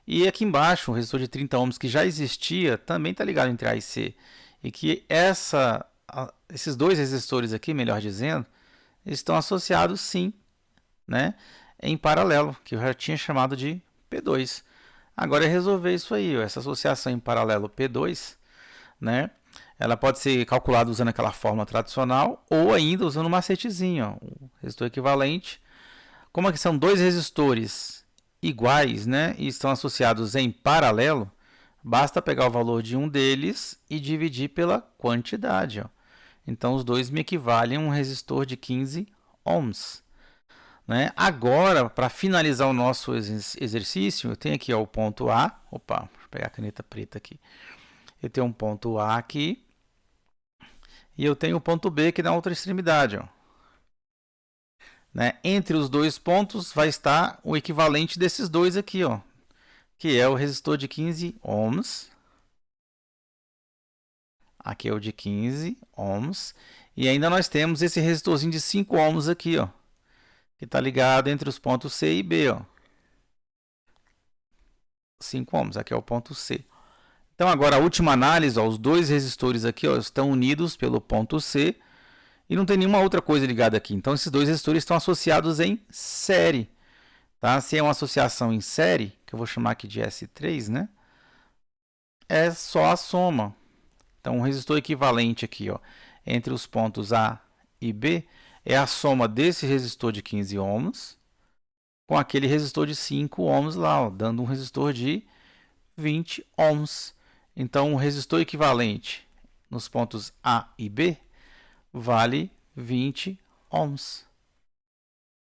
E aqui embaixo, o resistor de 30 ohms que já existia, também está ligado entre A e C. E que esses dois resistores aqui, melhor dizendo, estão associados sim, né, em paralelo, que eu já tinha chamado de P2. Agora é resolver isso aí, ó, essa associação em paralelo P2, né, ela pode ser calculada usando aquela fórmula tradicional ou ainda usando um macetezinho, ó, o resistor equivalente. Como aqui são dois resistores iguais, né, e estão associados em paralelo, basta pegar o valor de um deles e dividir pela quantidade, ó. Então, os dois me equivalem a um resistor de 15 ohms. Né? Agora, para finalizar o nosso exercício, eu tenho aqui ó, o ponto A. Opa, deixa eu pegar a caneta preta aqui. Eu tenho um ponto A aqui. E eu tenho o ponto B aqui na outra extremidade. Ó. Né? Entre os dois pontos vai estar o equivalente desses dois aqui, ó, que é o resistor de 15 ohms. Aqui é o de 15 ohms. E ainda nós temos esse resistorzinho de 5 ohms aqui, ó, que está ligado entre os pontos C e B. Ó. 5 ohms, aqui é o ponto C. Então, agora a última análise, ó, os dois resistores aqui ó, estão unidos pelo ponto C e não tem nenhuma outra coisa ligada aqui. Então, esses dois resistores estão associados em série. Tá? Se é uma associação em série, que eu vou chamar aqui de S3, né? É só a soma. Então, um resistor equivalente aqui, ó, entre os pontos A e B é a soma desse resistor de 15 ohms com aquele resistor de 5 ohms lá, ó, dando um resistor de 20 ohms. Então, o resistor equivalente nos pontos A e B vale 20 ohms.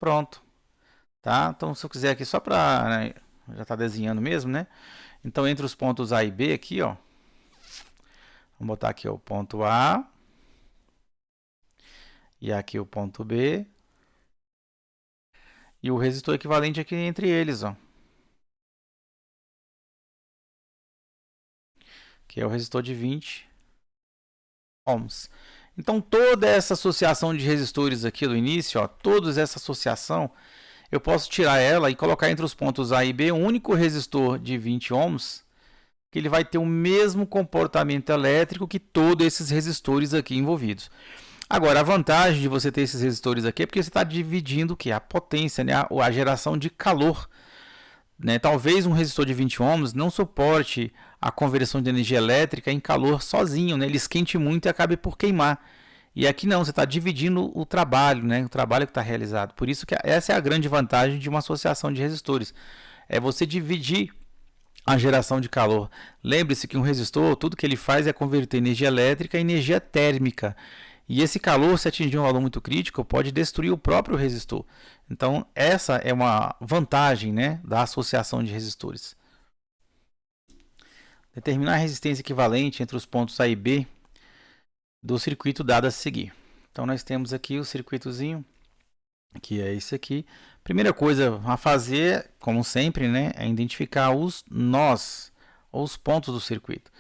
Pronto. Tá? Então, se eu quiser aqui, só para... Né, já está desenhando mesmo, né? Então, entre os pontos A e B aqui, ó, vamos botar aqui ó, o ponto A e aqui o ponto B. E o resistor equivalente aqui entre eles, ó, que é o resistor de 20 ohms. Então, toda essa associação de resistores aqui do início, ó, toda essa associação, eu posso tirar ela e colocar entre os pontos A e B um único resistor de 20 ohms, que ele vai ter o mesmo comportamento elétrico que todos esses resistores aqui envolvidos. Agora, a vantagem de você ter esses resistores aqui é porque você está dividindo o que? A potência, né? A geração de calor. Né? Talvez um resistor de 20 ohms não suporte a conversão de energia elétrica em calor sozinho, né? Ele esquente muito e acabe por queimar. E aqui não, você está dividindo o trabalho, né? O trabalho que está realizado. Por isso que essa é a grande vantagem de uma associação de resistores. É você dividir a geração de calor. Lembre-se que um resistor, tudo que ele faz é converter energia elétrica em energia térmica. E esse calor, se atingir um valor muito crítico, pode destruir o próprio resistor. Então, essa é uma vantagem, né, da associação de resistores. Determinar a resistência equivalente entre os pontos A e B do circuito dado a seguir. Então, nós temos aqui o circuitozinho, que é esse aqui. Primeira coisa a fazer, como sempre, né, é identificar os nós, ou os pontos do circuito.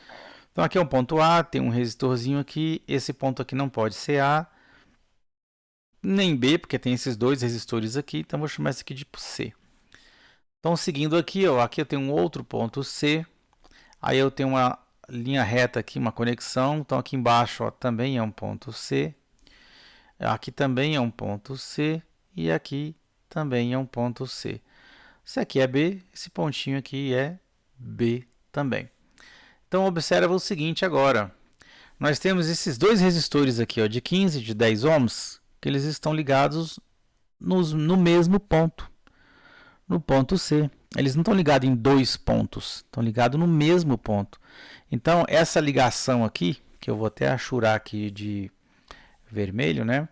Então, aqui é um ponto A, tem um resistorzinho aqui. Esse ponto aqui não pode ser A, nem B, porque tem esses dois resistores aqui. Então, vou chamar esse aqui de C. Então, seguindo aqui, ó, aqui eu tenho um outro ponto C. Aí eu tenho uma linha reta aqui, uma conexão. Então, aqui embaixo ó, também é um ponto C. Aqui também é um ponto C. E aqui também é um ponto C. Esse aqui é B, esse pontinho aqui é B também. Então, observa o seguinte agora. Nós temos esses dois resistores aqui, ó, de 15 e de 10 ohms, que eles estão ligados no mesmo ponto, no ponto C. Eles não estão ligados em dois pontos, estão ligados no mesmo ponto. Então, essa ligação aqui, que eu vou até achurar aqui de vermelho, né?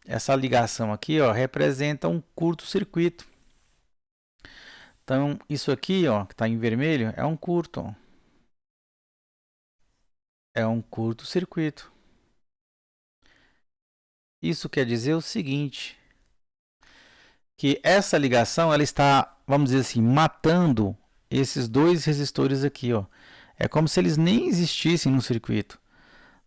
essa ligação aqui, ó, representa um curto-circuito. Então, isso aqui, ó, que está em vermelho, é um curto. Ó. É um curto-circuito. Isso quer dizer o seguinte, que essa ligação ela está, vamos dizer assim, matando esses dois resistores aqui, ó. É como se eles nem existissem no circuito.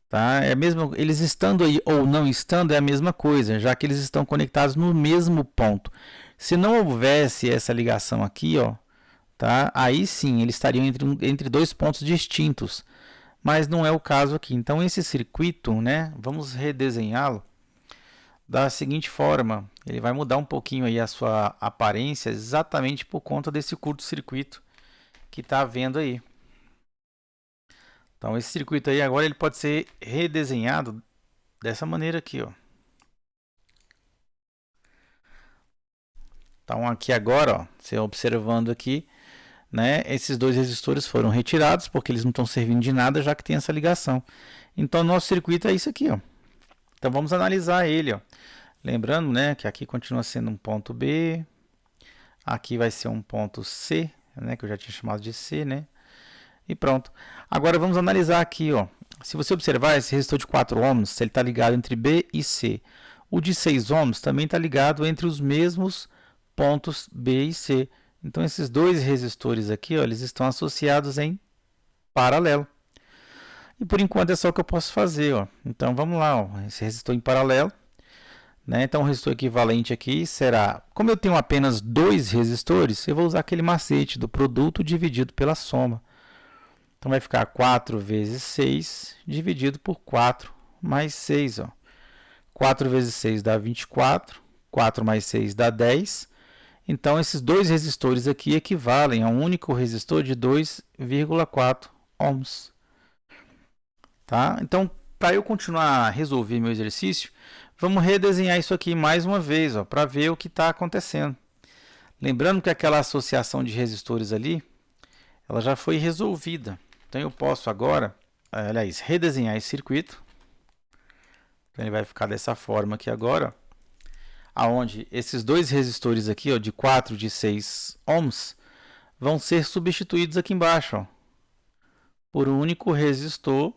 Tá? É mesmo, eles estando aí ou não estando é a mesma coisa, já que eles estão conectados no mesmo ponto. Se não houvesse essa ligação aqui, ó, tá? Aí sim, eles estariam entre dois pontos distintos. Mas não é o caso aqui. Então, esse circuito, né, vamos redesenhá-lo da seguinte forma. Ele vai mudar um pouquinho aí a sua aparência exatamente por conta desse curto-circuito que está vendo aí. Então, esse circuito aí agora ele pode ser redesenhado dessa maneira aqui, ó. Então, aqui agora, ó, você observando aqui, né, esses dois resistores foram retirados porque eles não estão servindo de nada, já que tem essa ligação. Então, nosso circuito é isso aqui, ó. Então, vamos analisar ele, ó. Lembrando, né, que aqui continua sendo um ponto B, aqui vai ser um ponto C, né, que eu já tinha chamado de C, né? E pronto. Agora vamos analisar aqui, ó. Se você observar, esse resistor de 4 ohms, ele está ligado entre B e C. O de 6 ohms também está ligado entre os mesmos pontos B e C. Então, esses dois resistores aqui, ó, eles estão associados em paralelo. E por enquanto é só o que eu posso fazer, ó. Então, vamos lá, ó. Esse resistor em paralelo. Né? Então, o resistor equivalente aqui será... Como eu tenho apenas dois resistores, eu vou usar aquele macete do produto dividido pela soma. Então, vai ficar 4 vezes 6 dividido por 4 mais 6. Ó. 4 vezes 6 dá 24. 4 mais 6 dá 10. Então, esses dois resistores aqui equivalem a um único resistor de 2,4 ohms. Tá? Então, para eu continuar a resolver meu exercício, vamos redesenhar isso aqui mais uma vez, para ver o que está acontecendo. Lembrando que aquela associação de resistores ali, ela já foi resolvida. Então, eu posso agora, aliás, redesenhar esse circuito. Então, ele vai ficar dessa forma aqui agora, aonde esses dois resistores aqui, ó, de 4 e de 6 ohms, vão ser substituídos aqui embaixo, ó, por um único resistor,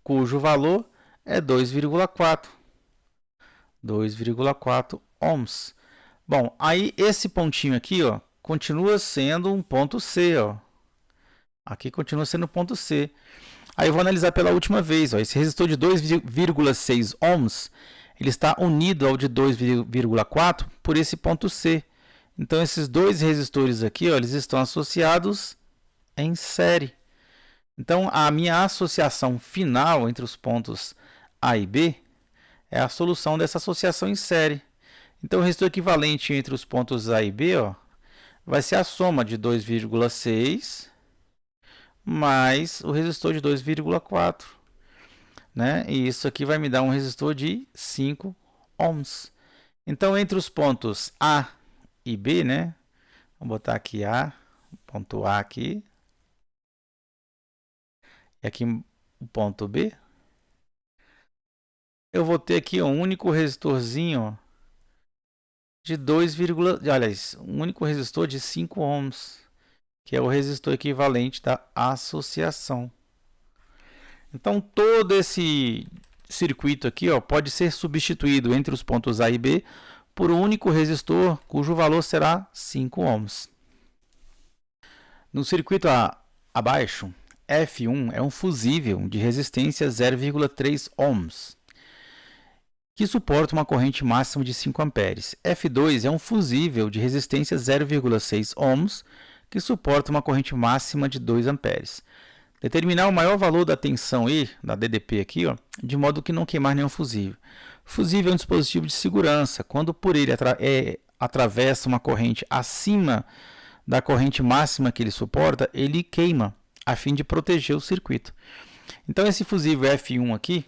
cujo valor é 2,4. 2,4 ohms. Bom, aí esse pontinho aqui, ó, continua sendo um ponto C, ó. Aqui continua sendo ponto C. Aí eu vou analisar pela última vez. Ó, esse resistor de 2,6 ohms, ele está unido ao de 2,4 por esse ponto C. Então, esses dois resistores aqui, ó, eles estão associados em série. Então, a minha associação final entre os pontos A e B é a solução dessa associação em série. Então, o resistor equivalente entre os pontos A e B, ó, vai ser a soma de 2,6 mais o resistor de 2,4, né? E isso aqui vai me dar um resistor de 5 ohms. Então, entre os pontos A e B, né? Vou botar aqui A, ponto A aqui. E aqui o ponto B. Eu vou ter aqui um único resistorzinho, ó, de 2, aliás, um único resistor de 5 ohms, que é o resistor equivalente da associação. Então, todo esse circuito aqui, ó, pode ser substituído entre os pontos A e B por um único resistor, cujo valor será 5 ohms. No circuito abaixo, F1 é um fusível de resistência 0,3 ohms, que suporta uma corrente máxima de 5 amperes. F2 é um fusível de resistência 0,6 ohms, que suporta uma corrente máxima de 2 amperes. Determinar o maior valor da tensão E, da DDP aqui, ó, de modo que não queimar nenhum fusível. Fusível é um dispositivo de segurança. Quando por ele atravessa uma corrente acima da corrente máxima que ele suporta, ele queima, a fim de proteger o circuito. Então, esse fusível F1 aqui,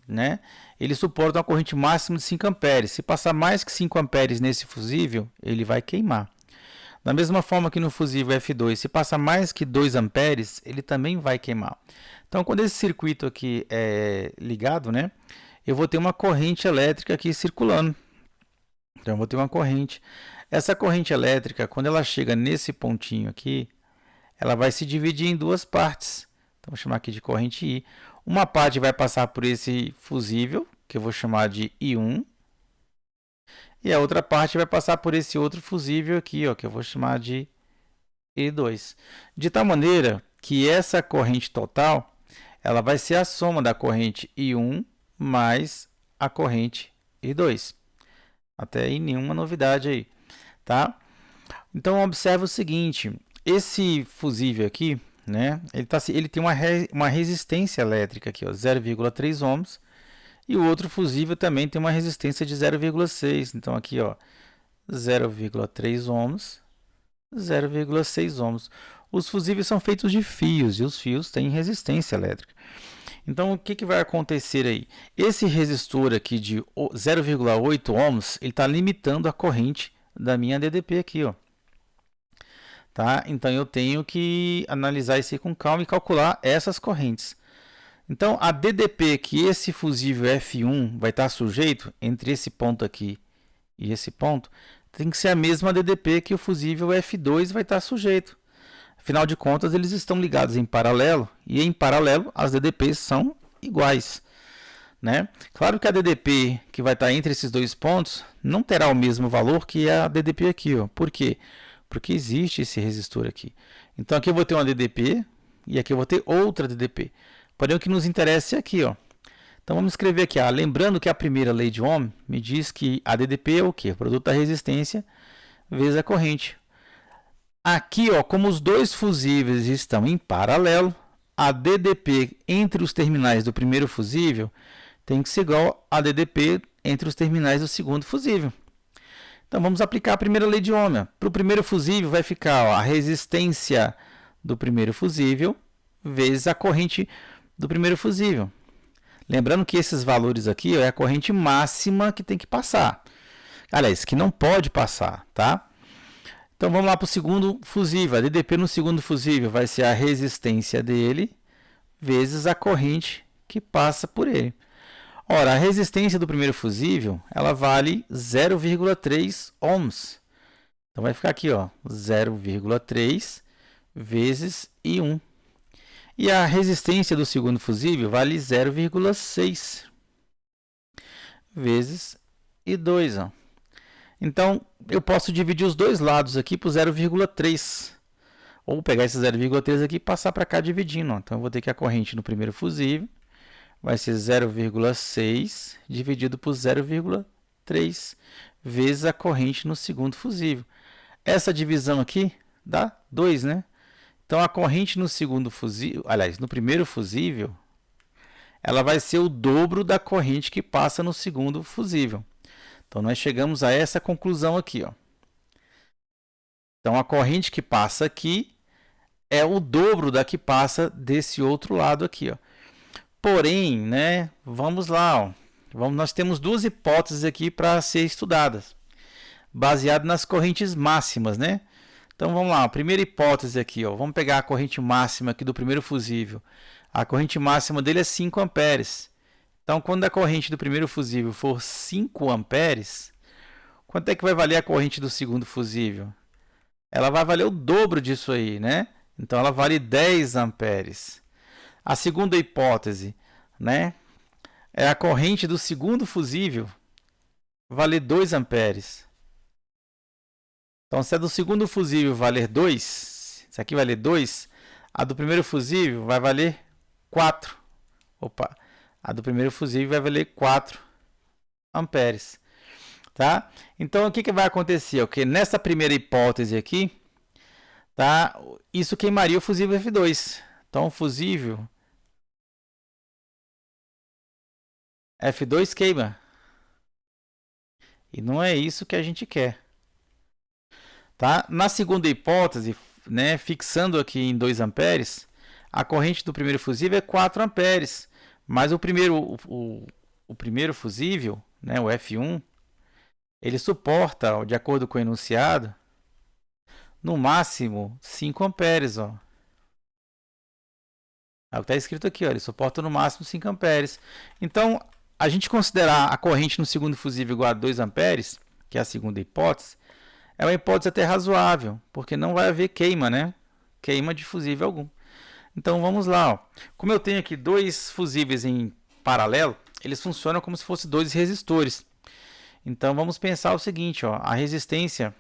né, ele suporta uma corrente máxima de 5 amperes. Se passar mais que 5 amperes nesse fusível, ele vai queimar. Da mesma forma que no fusível F2, se passar mais que 2 amperes, ele também vai queimar. Então, quando esse circuito aqui é ligado, né, eu vou ter uma corrente elétrica aqui circulando. Então, eu vou ter uma corrente. Essa corrente elétrica, quando ela chega nesse pontinho aqui, ela vai se dividir em duas partes. Então, vou chamar aqui de corrente I. Uma parte vai passar por esse fusível, que eu vou chamar de I1. E a outra parte vai passar por esse outro fusível aqui, ó, que eu vou chamar de I2. De tal maneira que essa corrente total, ela vai ser a soma da corrente I1 mais a corrente I2. Até aí nenhuma novidade aí, tá? Então, observe o seguinte, esse fusível aqui, né, ele tem uma resistência elétrica aqui, 0,3 ohms, e o outro fusível também tem uma resistência de 0,6. Então, aqui, 0,3 ohms, 0,6 ohms. Os fusíveis são feitos de fios, e os fios têm resistência elétrica. Então, o que vai acontecer aí? Esse resistor aqui de 0,8 ohms, ele está limitando a corrente da minha DDP aqui, ó. Tá? Então, eu tenho que analisar isso aí com calma e calcular essas correntes. Então, a DDP que esse fusível F1 vai estar sujeito, entre esse ponto aqui e esse ponto, tem que ser a mesma DDP que o fusível F2 vai estar sujeito. Afinal de contas, eles estão ligados em paralelo, e em paralelo as DDPs são iguais, né? Claro que a DDP que vai estar entre esses dois pontos não terá o mesmo valor que a DDP aqui, ó. Por quê? Porque existe esse resistor aqui. Então, aqui eu vou ter uma DDP e aqui eu vou ter outra DDP. Porém, o que nos interessa é aqui, ó. Então, vamos escrever aqui, lembrando que a primeira lei de Ohm me diz que a DDP é o quê? O produto da resistência vezes a corrente. Aqui, ó, como os dois fusíveis estão em paralelo, a DDP entre os terminais do primeiro fusível tem que ser igual a DDP entre os terminais do segundo fusível. Então, vamos aplicar a primeira lei de Ohm. Para o primeiro fusível, vai ficar a resistência do primeiro fusível vezes a corrente do primeiro fusível. Lembrando que esses valores aqui é a corrente máxima que tem que passar. Aliás, que não pode passar, tá? Então, vamos lá para o segundo fusível. A DDP no segundo fusível vai ser a resistência dele vezes a corrente que passa por ele. Ora, a resistência do primeiro fusível, ela vale 0,3 ohms. Então, vai ficar aqui, 0,3 vezes I1. E a resistência do segundo fusível vale 0,6 vezes I2. Ó. Então, eu posso dividir os dois lados aqui por 0,3. Ou pegar esse 0,3 aqui e passar para cá dividindo. Ó. Então, eu vou ter que a corrente no primeiro fusível vai ser 0,6 dividido por 0,3 vezes a corrente no segundo fusível. Essa divisão aqui dá 2, né? Então, a corrente no segundo fusível, aliás, no primeiro fusível, ela vai ser o dobro da corrente que passa no segundo fusível. Então, nós chegamos a essa conclusão aqui, ó. Então, a corrente que passa aqui é o dobro da que passa desse outro lado aqui, ó. Porém, né, vamos lá, ó. Nós temos duas hipóteses aqui para ser estudadas, baseado nas correntes máximas, né? Então, vamos lá, a primeira hipótese aqui, ó, vamos pegar a corrente máxima aqui do primeiro fusível. A corrente máxima dele é 5 amperes. Então, quando a corrente do primeiro fusível for 5 amperes, quanto é que vai valer a corrente do segundo fusível? Ela vai valer o dobro disso aí, né? Então, ela vale 10 amperes. A segunda hipótese, né, é a corrente do segundo fusível valer 2 amperes. Então, se a do segundo fusível valer 2, se aqui valer 2, a do primeiro fusível vai valer 4. Opa, a do primeiro fusível vai valer 4 amperes. Tá? Então, o que vai acontecer? Okay? Nessa primeira hipótese aqui, tá? Isso queimaria o fusível F2. Então, o fusível F2 queima. E não é isso que a gente quer. Tá? Na segunda hipótese, né, fixando aqui em 2 amperes, a corrente do primeiro fusível é 4 amperes. Mas o primeiro fusível, né, o F1, ele suporta, de acordo com o enunciado, no máximo 5 amperes. Ó. É o que está escrito aqui, ó, ele suporta no máximo 5 amperes. Então, a gente considerar a corrente no segundo fusível igual a 2 amperes, que é a segunda hipótese, é uma hipótese até razoável, porque não vai haver queima, né? Queima de fusível algum. Então vamos lá, ó. Como eu tenho aqui dois fusíveis em paralelo, eles funcionam como se fossem dois resistores. Então vamos pensar o seguinte, ó, a resistência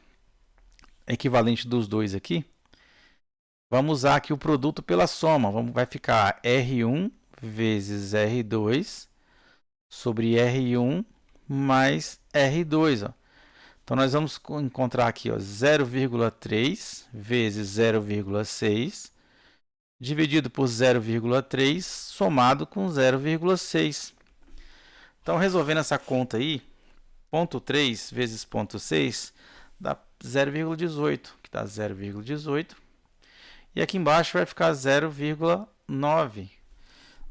equivalente dos dois aqui, vamos usar aqui o produto pela soma, vai ficar R1 vezes R2 sobre R1 mais R2, ó. Então nós vamos encontrar aqui 0,3 vezes 0,6 dividido por 0,3 somado com 0,6. Então, resolvendo essa conta aí, ponto 3 vezes ponto 6 dá 0,18, que dá 0,18. E aqui embaixo vai ficar 0,9.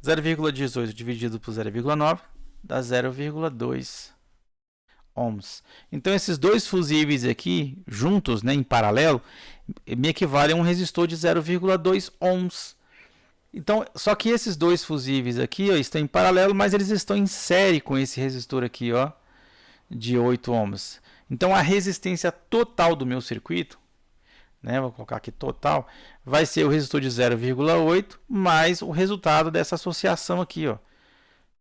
0,18 dividido por 0,9 dá 0,2 ohms. Então, esses dois fusíveis aqui, juntos, né, em paralelo, me equivalem a um resistor de 0,2 ohms. Então, só que esses dois fusíveis aqui, ó, estão em paralelo, mas eles estão em série com esse resistor aqui, ó, de 8 ohms. Então, a resistência total do meu circuito, né, vou colocar aqui total, vai ser o resistor de 0,8 mais o resultado dessa associação aqui, ó,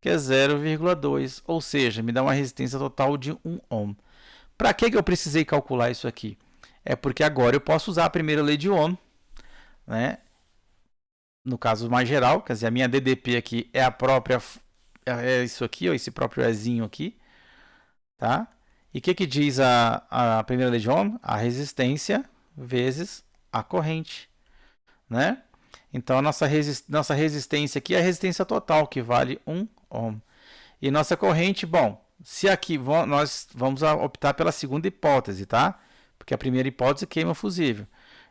que é 0,2, ou seja, me dá uma resistência total de 1 ohm. Para que eu precisei calcular isso aqui? É porque agora eu posso usar a primeira lei de Ohm, né? No caso mais geral, quer dizer, a minha DDP aqui é a própria, é isso aqui, ó, esse próprio Ezinho aqui, tá? E o que diz a primeira lei de Ohm? A resistência vezes a corrente, né? Então, a nossa resistência aqui é a resistência total, que vale 1 ohm. E nossa corrente, bom, se aqui nós vamos optar pela segunda hipótese, tá? Porque a primeira hipótese queima fusível.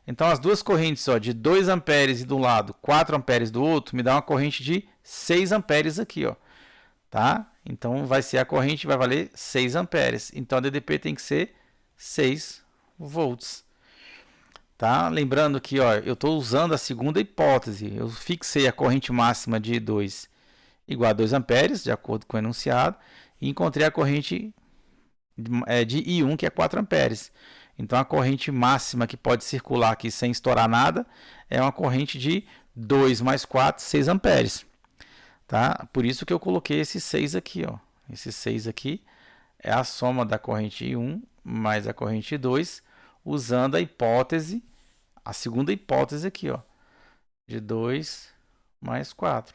Então, as duas correntes, ó, de 2 amperes de um lado, 4 amperes do outro, me dá uma corrente de 6 amperes aqui, ó, tá? Então, vai ser a corrente, vai valer 6 amperes. Então, a DDP tem que ser 6 volts. Tá? Lembrando que, ó, eu estou usando a segunda hipótese. Eu fixei a corrente máxima de 2 igual a 2 amperes, de acordo com o enunciado, e encontrei a corrente de I1, que é 4 amperes. Então, a corrente máxima que pode circular aqui sem estourar nada é uma corrente de 2 mais 4, 6 amperes. Tá? Por isso que eu coloquei esse 6 aqui. Ó. Esse 6 aqui é a soma da corrente I1 mais a corrente 2, usando a hipótese, a segunda hipótese aqui, ó, de 2 mais 4.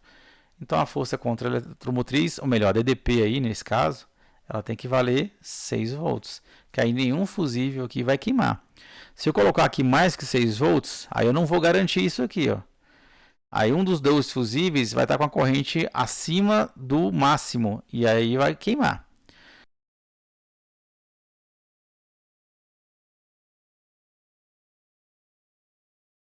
Então, a força contra a eletromotriz, ou melhor, a DDP aí, nesse caso, ela tem que valer 6 volts, que aí nenhum fusível aqui vai queimar. Se eu colocar aqui mais que 6 volts, aí eu não vou garantir isso aqui, ó. Aí um dos dois fusíveis vai estar com a corrente acima do máximo, e aí vai queimar.